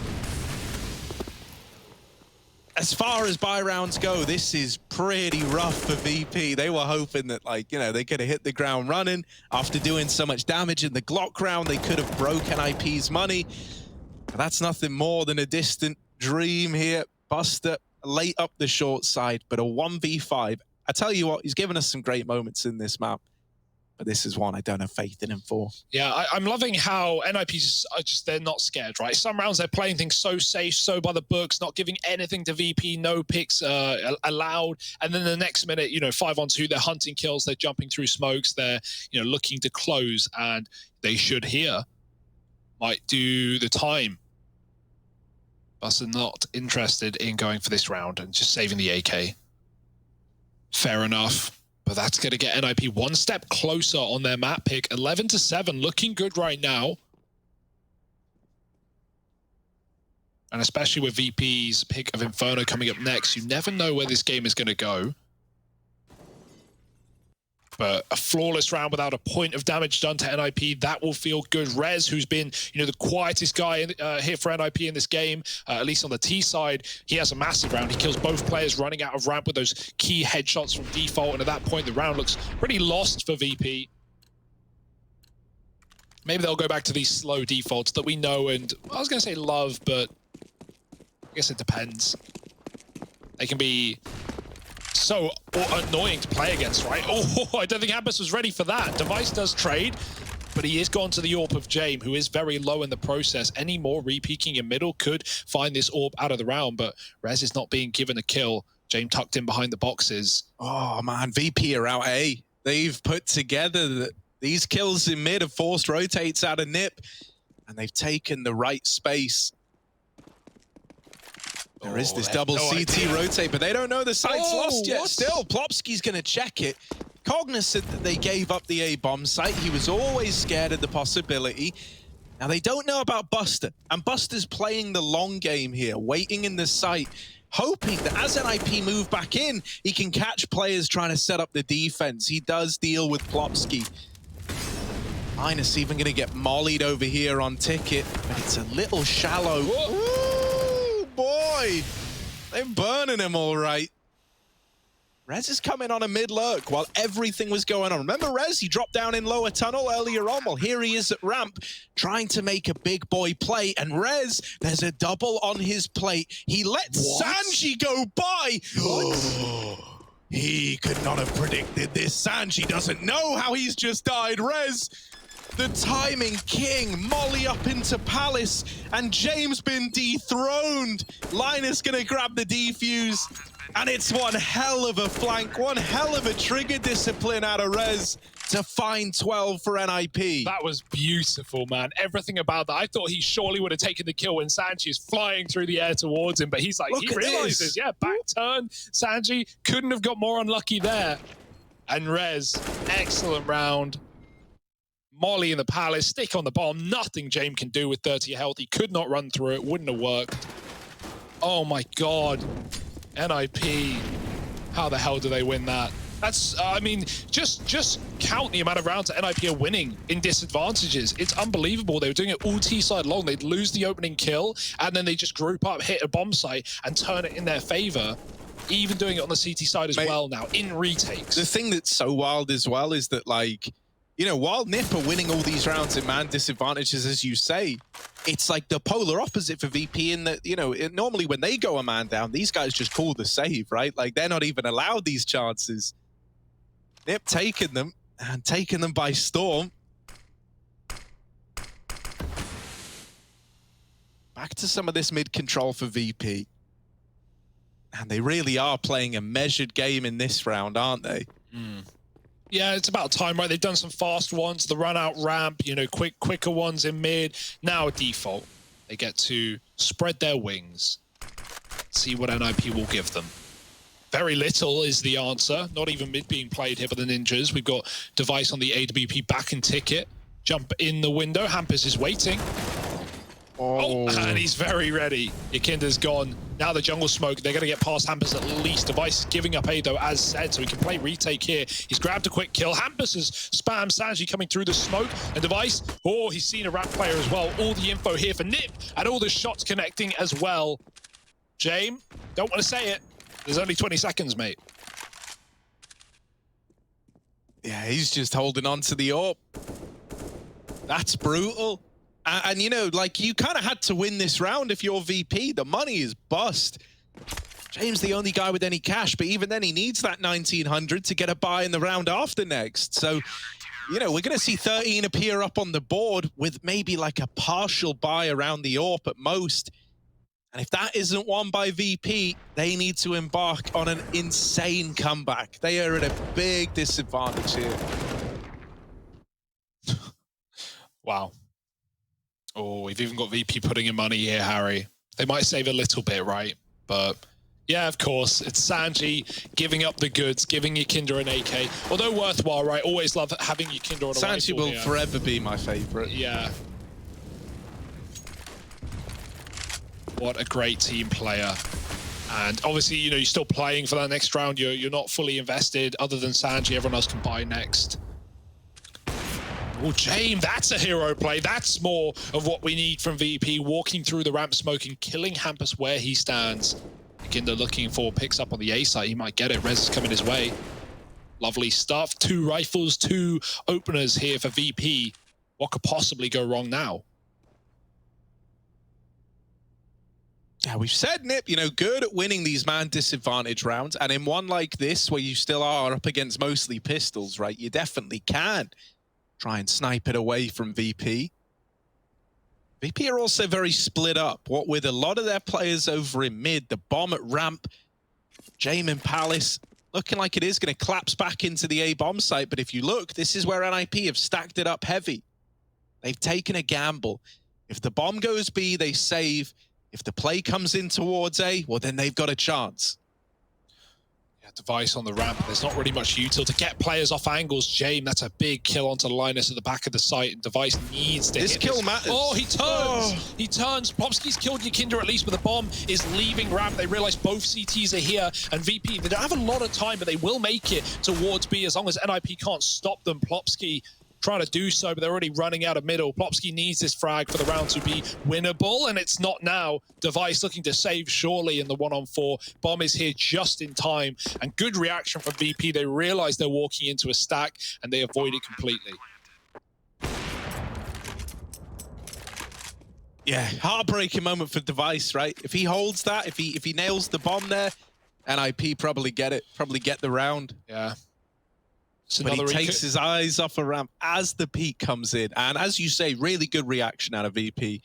As far as buy rounds go, this is pretty rough for VP. They were hoping that, like, you know, they could have hit the ground running. After doing so much damage in the Glock round, they could have broken NIP's money. But that's nothing more than a distant dream here. Buster late up the short side, but a 1v5. I tell you what, he's given us some great moments in this map. But this is one I don't have faith in him for. Yeah, I'm loving how NIPs are just, they're not scared, right? Some rounds they're playing things so safe, so by the books, not giving anything to VP, no picks allowed. And then the next minute, you know, 5-on-2, they're hunting kills, they're jumping through smokes, they're, you know, looking to close, and they should here. Might do the time. Buster not interested in going for this round and just saving the AK. Fair enough. But that's going to get NIP one step closer on their map pick. 11-7, looking good right now. And especially with VP's pick of Inferno coming up next, you never know where this game is going to go. But a flawless round without a point of damage done to NIP, that will feel good. Rez, who's been, you know, the quietest guy here for NIP in this game, at least on the T side, he has a massive round. He kills both players running out of ramp with those key headshots from default, and at that point, the round looks pretty lost for VP. Maybe they'll go back to these slow defaults that we know and, I was going to say love, but I guess it depends. They can be so annoying to play against, right? Oh, I don't think Hampus was ready for that. Device does trade, but he is gone to the AWP of Jame, who is very low in the process. Any more re-peeking in middle could find this AWP out of the round, but Rez is not being given a kill. Jame tucked in behind the boxes. Oh, man, VP are out A. They've put together these kills in mid, have forced rotates out of Nip, and they've taken the right space. There is this double CT rotate, but they don't know the site's lost yet. Still, Plopsky's going to check it. Cognizant that they gave up the A bomb site. He was always scared of the possibility. Now, they don't know about Buster, and Buster's playing the long game here, waiting in the site, hoping that as NIP move back in, he can catch players trying to set up the defense. He does deal with Plopsky. Minus even going to get mollied over here on Ticket, but it's a little shallow. Ooh, boy! They're burning him all right. Rez is coming on a mid-lurk while everything was going on. Remember Rez? He dropped down in lower tunnel earlier on. Well, here he is at ramp trying to make a big boy play. And Rez, there's a double on his plate. He lets Sanji go by. He could not have predicted this. Sanji doesn't know how he's just died. Rez, the timing king, molly up into Palace, and James been dethroned. Linus gonna grab the defuse, and it's one hell of a flank, one hell of a trigger discipline out of Rez to find 12 for NIP. That was beautiful, man. Everything about that. I thought he surely would have taken the kill when Sanji is flying through the air towards him, but he's like, he realizes, yeah, back turn. Sanji couldn't have got more unlucky there. And Rez, excellent round. Molly in the Palace, stick on the bomb. Nothing James can do with 30 health. He could not run through it. Wouldn't have worked. Oh my God. NIP. How the hell do they win that? That's, I mean, just count the amount of rounds that NIP are winning in disadvantages. It's unbelievable. They were doing it all T-side long. They'd lose the opening kill, and then they just group up, hit a bomb site, and turn it in their favor. Even doing it on the CT side as well now, in retakes. The thing that's so wild as well is that, like, you know, while NIP are winning all these rounds in man disadvantages, as you say, it's like the polar opposite for VP in that, you know, normally when they go a man down, these guys just call the save, right? Like, they're not even allowed these chances. NIP taking them, and taking them by storm. Back to some of this mid-control for VP. And they really are playing a measured game in this round, aren't they? Yeah, it's about time, right? They've done some fast ones, the run-out ramp, you know, quicker ones in mid. Now a default. They get to spread their wings, see what NIP will give them. Very little is the answer. Not even mid being played here by the Ninjas. We've got Device on the AWP back and Ticket. Jump in the window. Hampus is waiting. Oh, and he's very ready. Yakinda's gone. Now the jungle smoke. They're going to get past Hampus at least. Device is giving up A, though, as said, so he can play retake here. He's grabbed a quick kill. Hampus has spammed Sanji coming through the smoke. And Device, oh, he's seen a ramp player as well. All the info here for Nip, and all the shots connecting as well. Jame, don't want to say it. There's only 20 seconds, mate. Yeah, he's just holding on to the AWP. That's brutal. And you know, like, you kind of had to win this round if you're VP. The money is bust. James the only guy with any cash, but even then he needs that 1900 to get a buy in the round after next. So you know, we're going to see 13 appear up on the board with maybe like a partial buy around the AWP at most. And if that isn't won by VP, they need to embark on an insane comeback. They are at a big disadvantage here. Wow. Oh, we've even got VP putting in money here, Harry. They might save a little bit, right? But yeah, of course, it's Sanji giving up the goods, giving Yakinda an AK. Although worthwhile, right? Always love having Yakinda on a Sanji rifle will here. forever be my favorite. Yeah. What a great team player. And obviously, you know, you're still playing for that next round. You're not fully invested. Other than Sanji, everyone else can buy next. Oh, James, that's a hero play. That's more of what we need from VP, walking through the ramp, smoking, killing Hampus where he stands. Yakinda looking for picks up on the A side. He might get it. Rez is coming his way. Lovely stuff. 2 rifles, 2 openers here for VP. What could possibly go wrong now? Yeah, we've said, Nip, you know, good at winning these man disadvantage rounds. And in one like this, where you still are up against mostly pistols, right, you definitely can try and snipe it away from VP. VP are also very split up, what with a lot of their players over in mid, the bomb at ramp, Jame and Palace, looking like it is going to collapse back into the A bomb site. But if you look, this is where NIP have stacked it up heavy. They've taken a gamble. If the bomb goes B, they save. If the play comes in towards A, well, then they've got a chance. Yeah, Device on the ramp. There's not really much util to get players off angles. Jame, that's a big kill onto Linus at the back of the site. And Device needs to this hit kill this. matters. Oh, he turns. Oh. He turns. Popsky's killed Yakinda at least, but the bomb is leaving ramp. They realize both CTs are here. And VP, they don't have a lot of time, but they will make it towards B as long as NIP can't stop them. Plopsky trying to do so, but they're already running out of middle. Plopsky needs this frag for the round to be winnable, and it's not now. Device looking to save surely in the 1-on-4. Bomb is here just in time, and good reaction from VP. They realize they're walking into a stack, and they avoid it completely. Yeah, heartbreaking moment for Device, right? If he holds that, if he nails the bomb there, NIP probably get it, probably get the round. Yeah. But he takes his eyes off a ramp as the peak comes in. And as you say, really good reaction out of VP.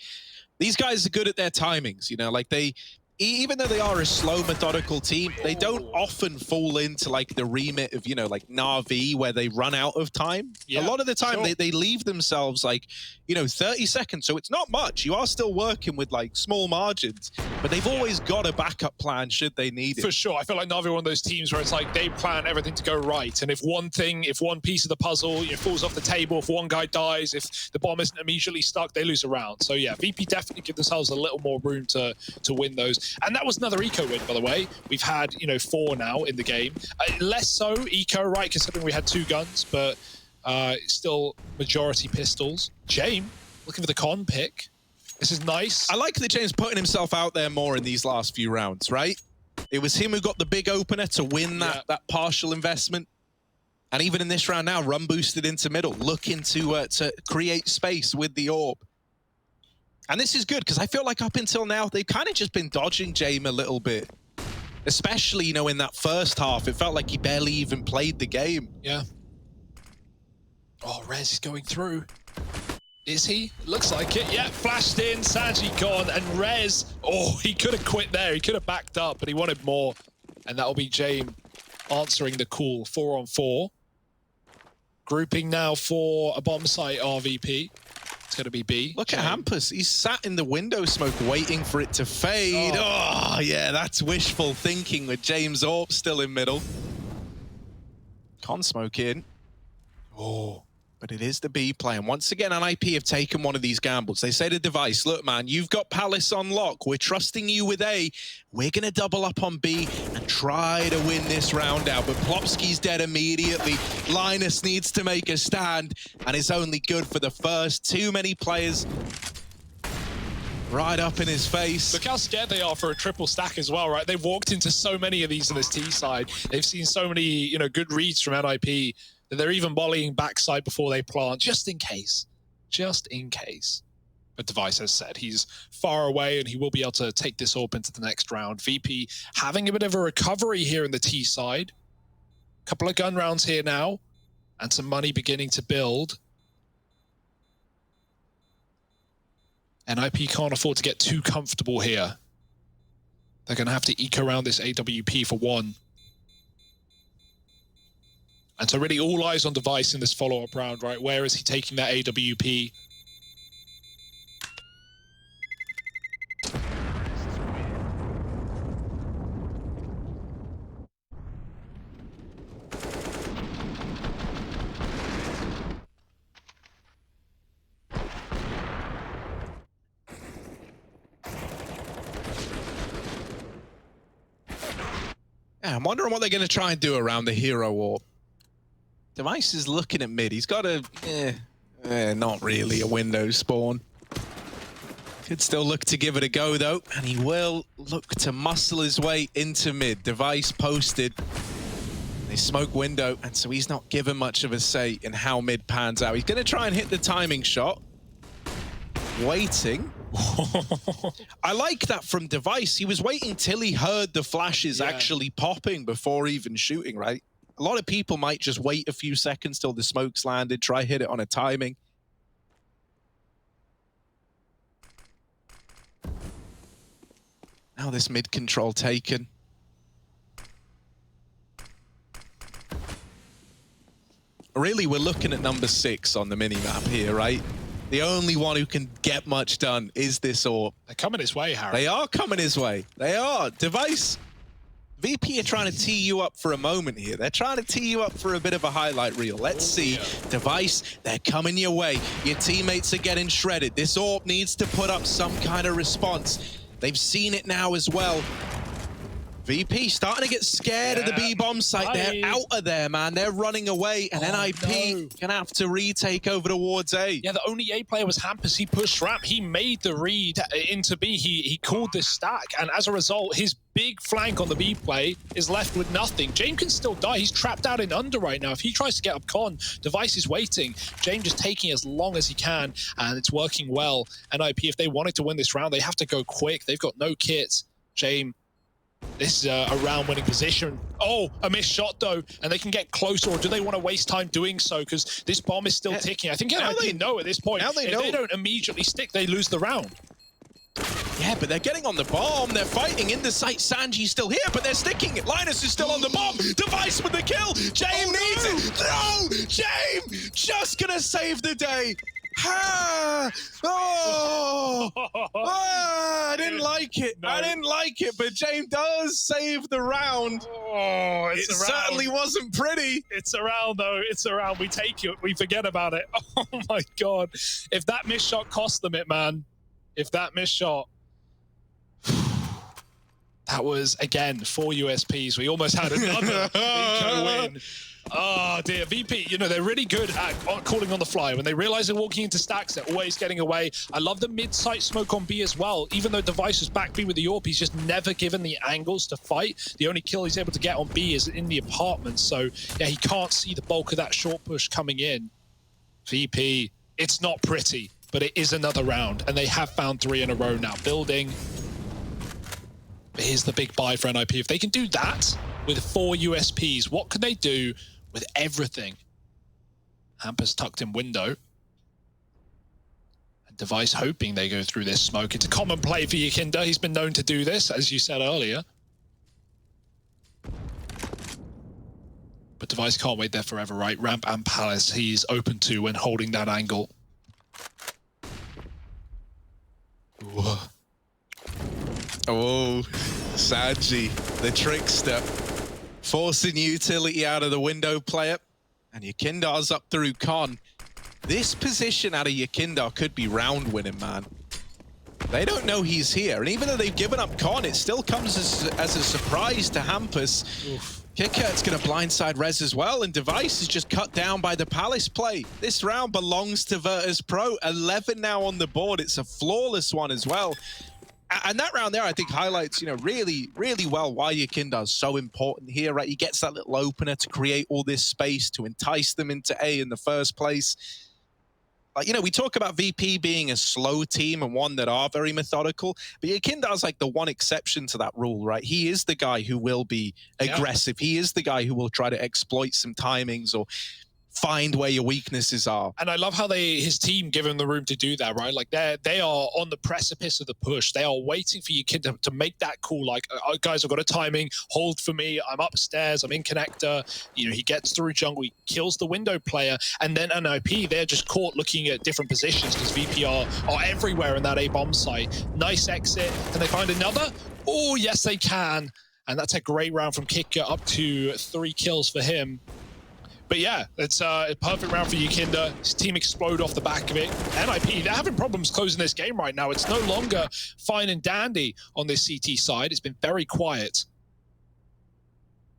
These guys are good at their timings, you know, like they, even though they are a slow, methodical team, they don't often fall into like the remit of, you know, like Na'Vi where they run out of time. Yeah, a lot of the time they leave themselves like, you know, 30 seconds. So it's not much. You are still working with like small margins, but they've always got a backup plan should they need it. For sure. I feel like Na'Vi are one of those teams where it's like they plan everything to go right. And if one piece of the puzzle, you know, falls off the table, if one guy dies, if the bomb isn't immediately stuck, they lose a round. So yeah, VP definitely give themselves a little more room to win those. And that was another eco win, by the way. We've had, you know, 4 now in the game. Less so eco, right, considering we had 2 guns, but still majority pistols. Jame, looking for the con pick. This is nice. I like that James putting himself out there more in these last few rounds, right? It was him who got the big opener to win that partial investment. And even in this round now, run boosted into middle, looking to create space with the orb. And this is good, because I feel like up until now, they've kind of just been dodging Jame a little bit. Especially, you know, in that first half, it felt like he barely even played the game. Yeah. Oh, Rez is going through. Is he? Looks like it. Yeah, flashed in, Sanji gone, and Rez, oh, he could have quit there. He could have backed up, but he wanted more. And that'll be Jame answering the call, 4-on-4. Grouping now for a bomb site RVP. It's going to be B. Look at Hampus. He's sat in the window smoke waiting for it to fade. Oh, yeah, that's wishful thinking with James Orp still in middle. Con smoke in. Oh, but it is the B play. And once again, NIP have taken one of these gambles. They say to Device, look, man, you've got Palace on lock. We're trusting you with A. We're going to double up on B and try to win this round out. But Plopsky's dead immediately. Linus needs to make a stand, and it's only good for the first. Too many players right up in his face. Look how scared they are for a triple stack as well, right? They've walked into so many of these on this T side. They've seen so many, you know, good reads from NIP. They're even volleying backside before they plant, just in case. Just in case. But Device has said he's far away and he will be able to take this AWP into the next round. VP having a bit of a recovery here in the T side. Couple of gun rounds here now. and some money beginning to build. NIP can't afford to get too comfortable here. They're going to have to eke around this AWP for one. And so really all eyes on Device in this follow-up round, right? Where is he taking that AWP? Yeah, I'm wondering what they're going to try and do around the hero orb. Device is looking at mid. He's got a, not really a window spawn. Could still look to give it a go though, and he will look to muscle his way into mid. Device posted. They smoke window, and so he's not given much of a say in how mid pans out. He's going to try and hit the timing shot. Waiting. I like that from Device. He was waiting till he heard the flashes actually popping before even shooting, right? A lot of people might just wait a few seconds till the smoke's landed, try hit it on a timing. Now this mid control taken. Really, we're looking at number 6 on the mini-map here, right? The only one who can get much done is this orb. They're coming his way, Harry. They are coming his way. They are. Device. VP are trying to tee you up for a moment here. They're trying to tee you up for a bit of a highlight reel. Let's see. Device, they're coming your way. Your teammates are getting shredded. This orb needs to put up some kind of response. They've seen it now as well. VP starting to get scared of the B-bomb site. They're out of there, man. They're running away, and NIP gonna have to retake over towards A. Yeah, the only A player was Hampus. He pushed ramp. He made the read into B. He called this stack, and as a result, his big flank on the B play is left with nothing. James can still die. He's trapped out in under right now. If he tries to get up con, Device is waiting. James is taking as long as he can, and it's working well. NIP, if they wanted to win this round, they have to go quick. They've got no kits. James, this is a round-winning position. Oh, a missed shot, though, and they can get closer, or do they want to waste time doing so? Because this bomb is still ticking. I think they know at this point. If they don't immediately stick, they lose the round. Yeah, but they're getting on the bomb. They're fighting in the site. Sanji's still here, but they're sticking it. Linus is still on the bomb. Device with the kill. James needs it. No! James just gonna save the day. I didn't like it. I didn't like it, but James does save the round. Oh, it certainly wasn't pretty. It's a round, though. It's a round. We take it. We forget about it. Oh, my God. If that missed shot cost them it, man. If that missed shot. That was, again, 4 USPs. We almost had another Eco win. Oh, dear. VP, you know, they're really good at calling on the fly. When they realize they're walking into stacks, they're always getting away. I love the mid-site smoke on B as well. Even though Device is back B with the AWP, he's just never given the angles to fight. The only kill he's able to get on B is in the apartment. So, yeah, he can't see the bulk of that short push coming in. VP, it's not pretty, but it is another round. And they have found 3 in a row now. Building. But here's the big buy for NIP. If they can do that with 4 USPs, what can they do with everything? Hampus tucked in window. And Device hoping they go through this smoke. It's a common play for Yakinda. He's been known to do this, as you said earlier. But Device can't wait there forever, right? Ramp and Palace he's open to when holding that angle. Ooh. Oh, Sanji, the trickster, forcing utility out of the window player. And Yakindar's up through con. This position out of Yakindar could be round winning, man. They don't know he's here. And even though they've given up con, it still comes as a surprise to Hampus. Kickert's going to blindside Rez as well. And Device is just cut down by the Palace play. This round belongs to Virtus.pro. 11 now on the board. It's a flawless one as well. And that round there, I think, highlights, you know, really, really well why Yakinda is so important here, right? He gets that little opener to create all this space to entice them into A in the first place. You know, we talk about VP being a slow team and one that are very methodical, but Yakinda is like the one exception to that rule, right? He is the guy who will be aggressive. He is the guy who will try to exploit some timings or find where your weaknesses are. And I love how his team give him the room to do that, right? Like they are on the precipice of the push. They are waiting for your kid to make that call. Like, oh, guys, I've got a timing. Hold for me. I'm upstairs. I'm in connector. You know, he gets through jungle. He kills the window player. And then NIP, they're just caught looking at different positions because VP are everywhere in that A bomb site. Nice exit. Can they find another? Oh, yes, they can. And that's a great round from Kicker, up to 3 kills for him. But yeah, it's a perfect round for Yukinda. His team explode off the back of it. NIP, they're having problems closing this game right now. It's no longer fine and dandy on this CT side. It's been very quiet.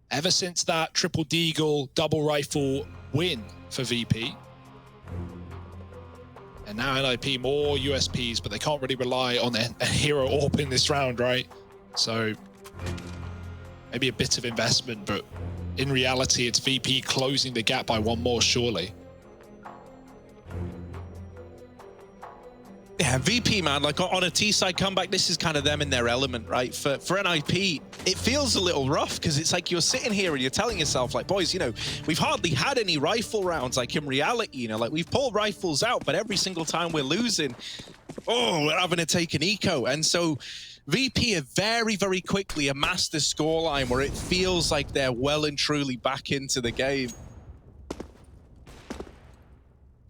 Ever since that triple deagle, double rifle win for VP. And now NIP, more USPs, but they can't really rely on a hero AWP in this round, right? So maybe a bit of investment, but in reality, it's VP closing the gap by 1 more, surely. Yeah, VP, man, like on a T-side comeback, this is kind of them in their element, right? For NIP, it feels a little rough because it's like you're sitting here and you're telling yourself, like, boys, you know, we've hardly had any rifle rounds. Like in reality, you know, like we've pulled rifles out, but every single time we're losing, oh, we're having to take an eco. And so VP have very, very quickly amassed the scoreline where it feels like they're well and truly back into the game.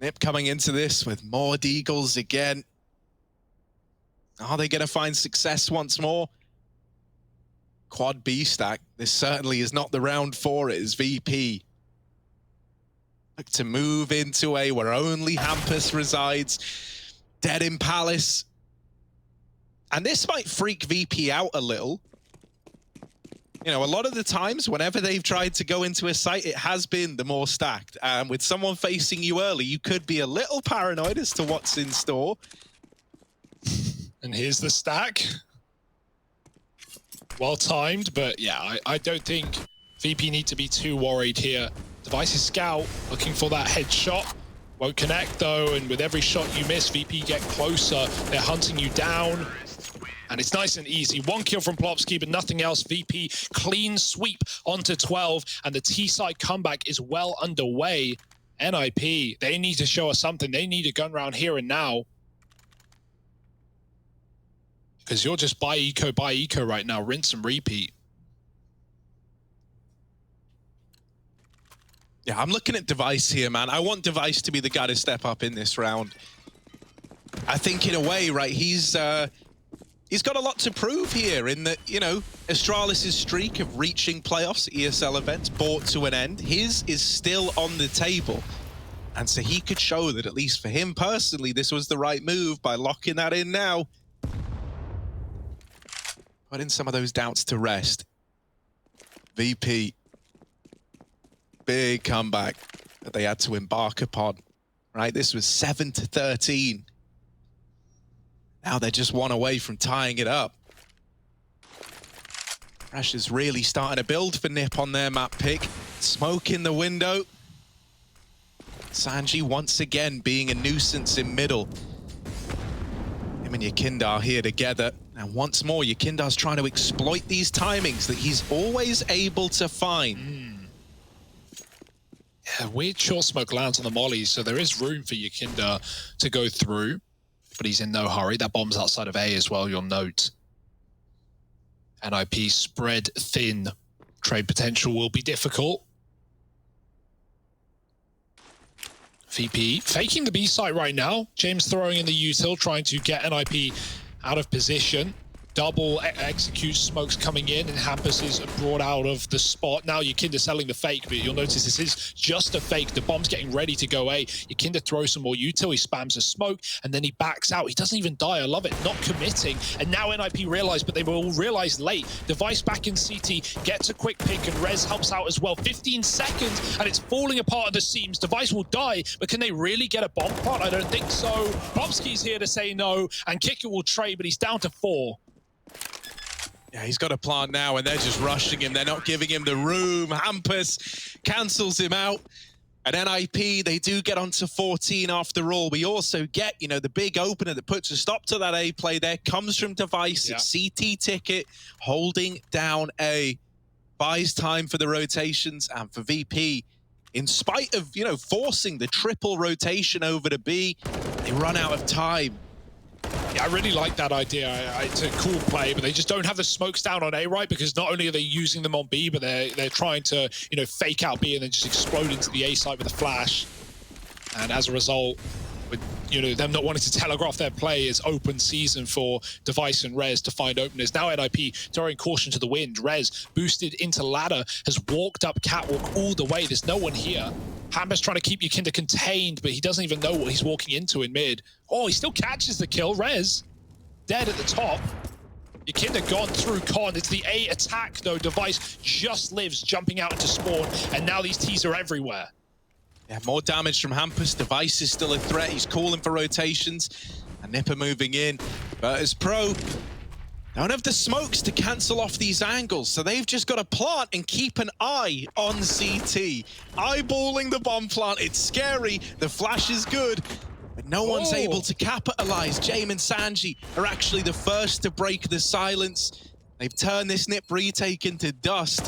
Nip coming into this with more deagles again. Are they going to find success once more? Quad B stack. This certainly is not the round for it as VP look to move into A where only Hampus resides. Dead in Palace. And this might freak VP out a little. You know, a lot of the times, whenever they've tried to go into a site, it has been the more stacked. And with someone facing you early, you could be a little paranoid as to what's in store. And here's the stack. Well timed, but yeah, I don't think VP need to be too worried here. Device's scout looking for that headshot. Won't connect though, and with every shot you miss, VP get closer. They're hunting you down. And it's nice and easy. 1 kill from Plopsky, but nothing else. VP clean sweep onto 12, and the T-side comeback is well underway. NIP, they need to show us something. They need a gun round here and now. Because you're just buy eco right now. Rinse and repeat. Yeah, I'm looking at Device here, man. I want Device to be the guy to step up in this round. I think in a way, right, he's got a lot to prove here in that, you know, Astralis' streak of reaching playoffs, ESL events, brought to an end. His is still on the table. And so he could show that, at least for him personally, this was the right move by locking that in now. Putting some of those doubts to rest. VP. Big comeback that they had to embark upon, right? This was 7-13. Now they're just 1 away from tying it up. Pressure's really starting to build for Nip on their map pick. Smoke in the window. Sanji once again being a nuisance in middle. Him and Yukinda here together. And once more, Yukinda's trying to exploit these timings that he's always able to find. Yeah, weird short smoke lands on the molly, so there is room for Yukinda to go through. But he's in no hurry. That bomb's outside of A as well, you'll note. NIP spread thin. Trade potential will be difficult. VP faking the B site right now. James throwing in the util, trying to get NIP out of position. Double execute smokes coming in, and Hampus is brought out of the spot. Now Yukinda selling the fake, but you'll notice this is just a fake. The bomb's getting ready to go A. Yukinda throws some more util, he spams a smoke, and then he backs out. He doesn't even die, I love it, not committing. And now NIP realize, but they will realize late. Device back in CT, gets a quick pick, and Rez helps out as well. 15 seconds, and it's falling apart at the seams. Device will die, but can they really get a bomb pot? I don't think so. Popsky's here to say no, and Kicker will trade, but he's down to 4. Yeah, he's got a plant now, and they're just rushing him. They're not giving him the room. Hampus cancels him out. And NIP, they do get onto 14 after all. We also get, you know, the big opener that puts a stop to that A play there. Comes from Device. Yeah. It's CT Ticket holding down A. Buys time for the rotations. And for VP, in spite of, you know, forcing the triple rotation over to B, they run out of time. Yeah, I really like that idea. It's a cool play, but they just don't have the smokes down on A, right? Because not only are they using them on B, but they're trying to, you know, fake out B and then just explode into the A site with a flash. And as a result, with, you know, them not wanting to telegraph their play, is open season for Device and Rez to find openers. Now NIP throwing caution to the wind. Rez boosted into ladder, has walked up catwalk all the way. There's no one here. Hampus trying to keep Yakinda contained, but he doesn't even know what he's walking into in mid. Oh, he still catches the kill. Rez dead at the top. Yakinda gone through con. It's the A attack though. Device just lives, jumping out into spawn, and now these T's are everywhere. Yeah, more damage from Hampus. Device is still a threat. He's calling for rotations. And Nipper moving in. Virtus.pro don't have the smokes to cancel off these angles, so they've just got to plant and keep an eye on CT. Eyeballing the bomb plant. It's scary. The flash is good, but no one's able to capitalize. Jaime and Sanji are actually the first to break the silence. They've turned this Nip retake into dust.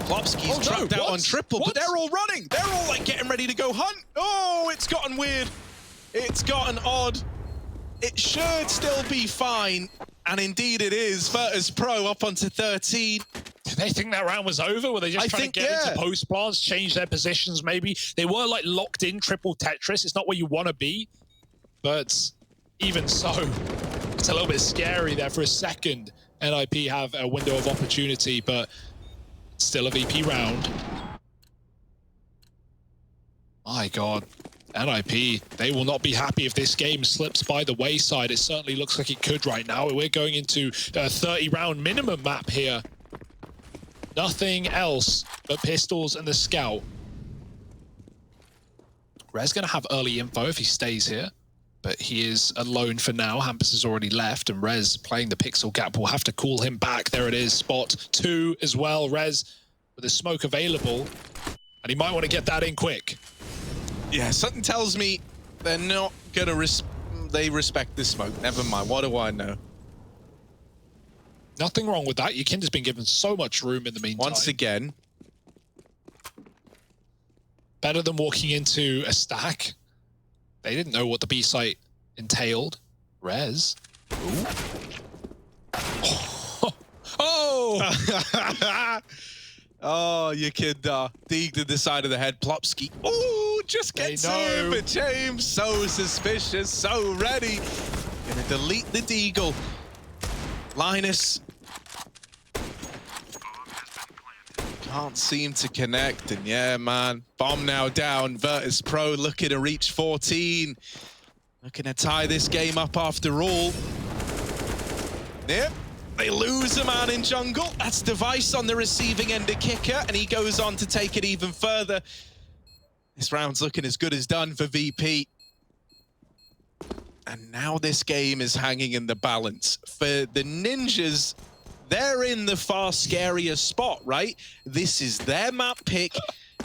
Plopsky's trapped out on triple, but they're all running. They're all like getting ready to go hunt. Oh, it's gotten weird. It's gotten odd. It should still be fine. And indeed it is. Virtus.pro up onto 13. Did they think that round was over? Were they just trying to get into post plants, change their positions maybe? They were like locked in triple Tetris. It's not where you want to be. But even so, it's a little bit scary there for a second. NIP have a window of opportunity, but still a VP round. My God. NIP, they will not be happy if this game slips by the wayside. It certainly looks like it could right now. We're going into a 30-round minimum map here. Nothing else but pistols and the scout. Rez going to have early info if he stays here, but he is alone for now. Hampus has already left, and Rez playing the pixel gap will have to call him back. There it is, spot 2 as well. Rez with the smoke available, and he might want to get that in quick. Yeah, something tells me they're not gonna they respect this smoke. Never mind, what do I know? Nothing wrong with that. Yakinda's been given so much room in the meantime. Once again. Better than walking into a stack. They didn't know what the B site entailed. Rez. Ooh. Oh! Oh, Yakinda. Deeg to the side of the head. Plopsky. Oh, just gets him. But James, so suspicious, so ready. Gonna delete the Deagle. Linus. Can't seem to connect. And yeah, man. Bomb now down. Virtus.pro looking to reach 14. Looking to tie this game up after all. Yep. They lose a man in jungle. That's Device on the receiving end of kicker, and he goes on to take it even further. This round's looking as good as done for VP. And now this game is hanging in the balance. For the Ninjas, they're in the far scarier spot, right? This is their map pick.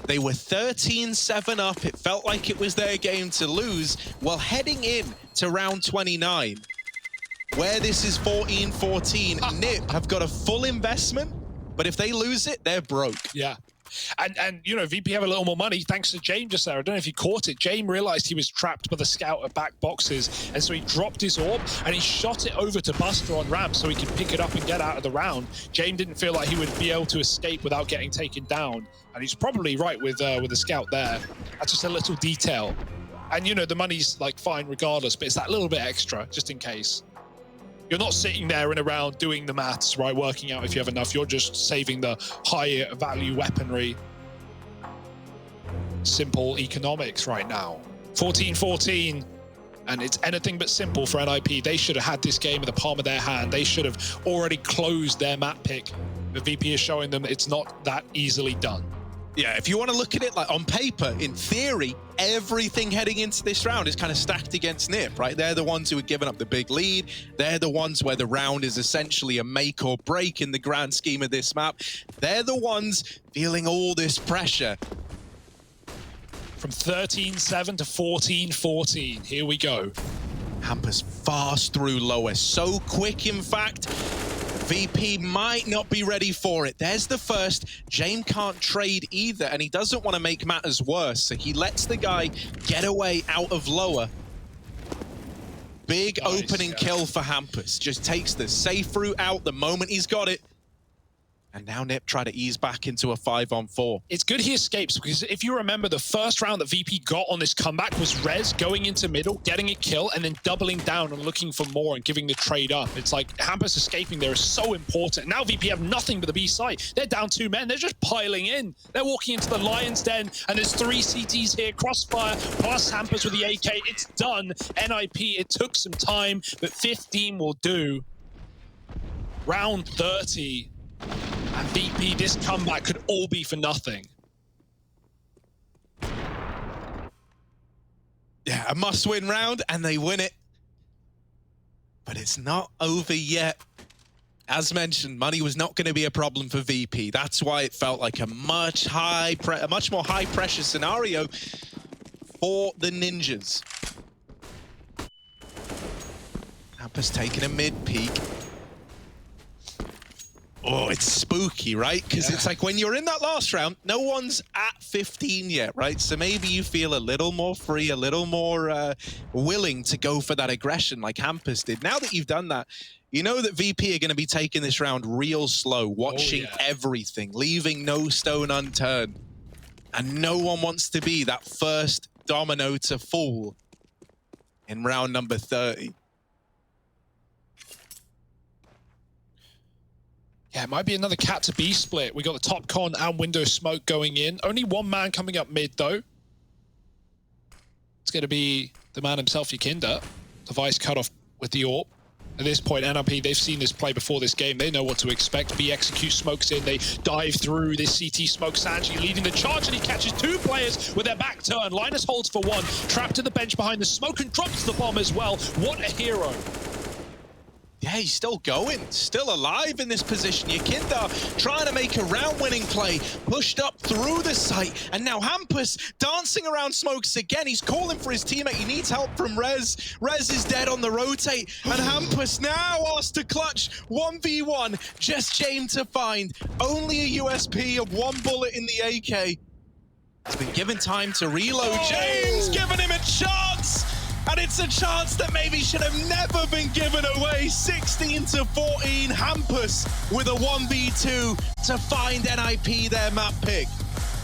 They were 13-7 up. It felt like it was their game to lose. Well, heading in to round 29, where this is 14-14, Nip have got a full investment, but if they lose it, they're broke. Yeah. And you know, VP have a little more money thanks to James just there. I don't know if you caught it. James realized he was trapped by the scout at back boxes, and so he dropped his orb and he shot it over to Buster on ramp so he could pick it up and get out of the round. James didn't feel like he would be able to escape without getting taken down, and he's probably right with the scout there. That's just a little detail. And you know, the money's like fine regardless, but it's that little bit extra just in case. You're not sitting there in a round doing the maths, right? Working out if you have enough. You're just saving the higher value weaponry. Simple economics right now. 14-14, and it's anything but simple for NIP. They should have had this game in the palm of their hand. They should have already closed their map pick. The VP is showing them it's not that easily done. Yeah, if you want to look at it like on paper, in theory, everything heading into this round is kind of stacked against Nip, right? They're the ones who are giving up the big lead. They're the ones where the round is essentially a make or break in the grand scheme of this map. They're the ones feeling all this pressure. From 13-7 to 14-14, here we go. Hampus fast through lower, so quick in fact. VP might not be ready for it. There's the first. James can't trade either, and he doesn't want to make matters worse, so he lets the guy get away out of lower. Big opening kill for Hampus. Just takes the safe route out the moment he's got it. And now Nip try to ease back into a 5-on-4. It's good he escapes, because if you remember, the first round that VP got on this comeback was Rez going into middle, getting a kill, and then doubling down and looking for more and giving the trade up. It's like Hampus escaping there is so important. Now VP have nothing but the B site. They're down 2 men. They're just piling in. They're walking into the Lion's Den, and there's 3 CTs here. Crossfire plus Hampus with the AK. It's done. NIP, it took some time, but 15 will do. Round 30. And VP, this comeback could all be for nothing. Yeah, a must-win round, and they win it. But it's not over yet. As mentioned, money was not going to be a problem for VP. That's why it felt like a much more high-pressure scenario for the Ninjas. Hampus taking a mid-peak. Oh, it's spooky, right? Because it's like when you're in that last round, no one's at 15 yet, right? So maybe you feel a little more free, a little more willing to go for that aggression like Hampus did. Now that you've done that, you know that VP are going to be taking this round real slow, watching everything, leaving no stone unturned. And no one wants to be that first domino to fall in round number 30. Yeah, it might be another cat to B split. We got the top con and window smoke going in. Only 1 man coming up mid, though. It's going to be the man himself, Yakinda. Device cut off with the AWP. At this point, NRP, they've seen this play before this game. They know what to expect. B execute smokes in. They dive through this CT smoke. Sanji leading the charge, and he catches 2 players with their back turn. Linus holds for 1. Trapped to the bench behind the smoke and drops the bomb as well. What a hero. Yeah, he's still going, still alive in this position. Yakinda trying to make a round-winning play, pushed up through the site, and now Hampus dancing around smokes again. He's calling for his teammate. He needs help from Rez. Rez is dead on the rotate, and Hampus now asked to clutch 1v1. Just James to find. Only a USP of 1 bullet in the AK. He's been given time to reload. James giving him a chance! And it's a chance that maybe should have never been given away. 16-14, Hampus with a 1v2 to find NIP their map pick.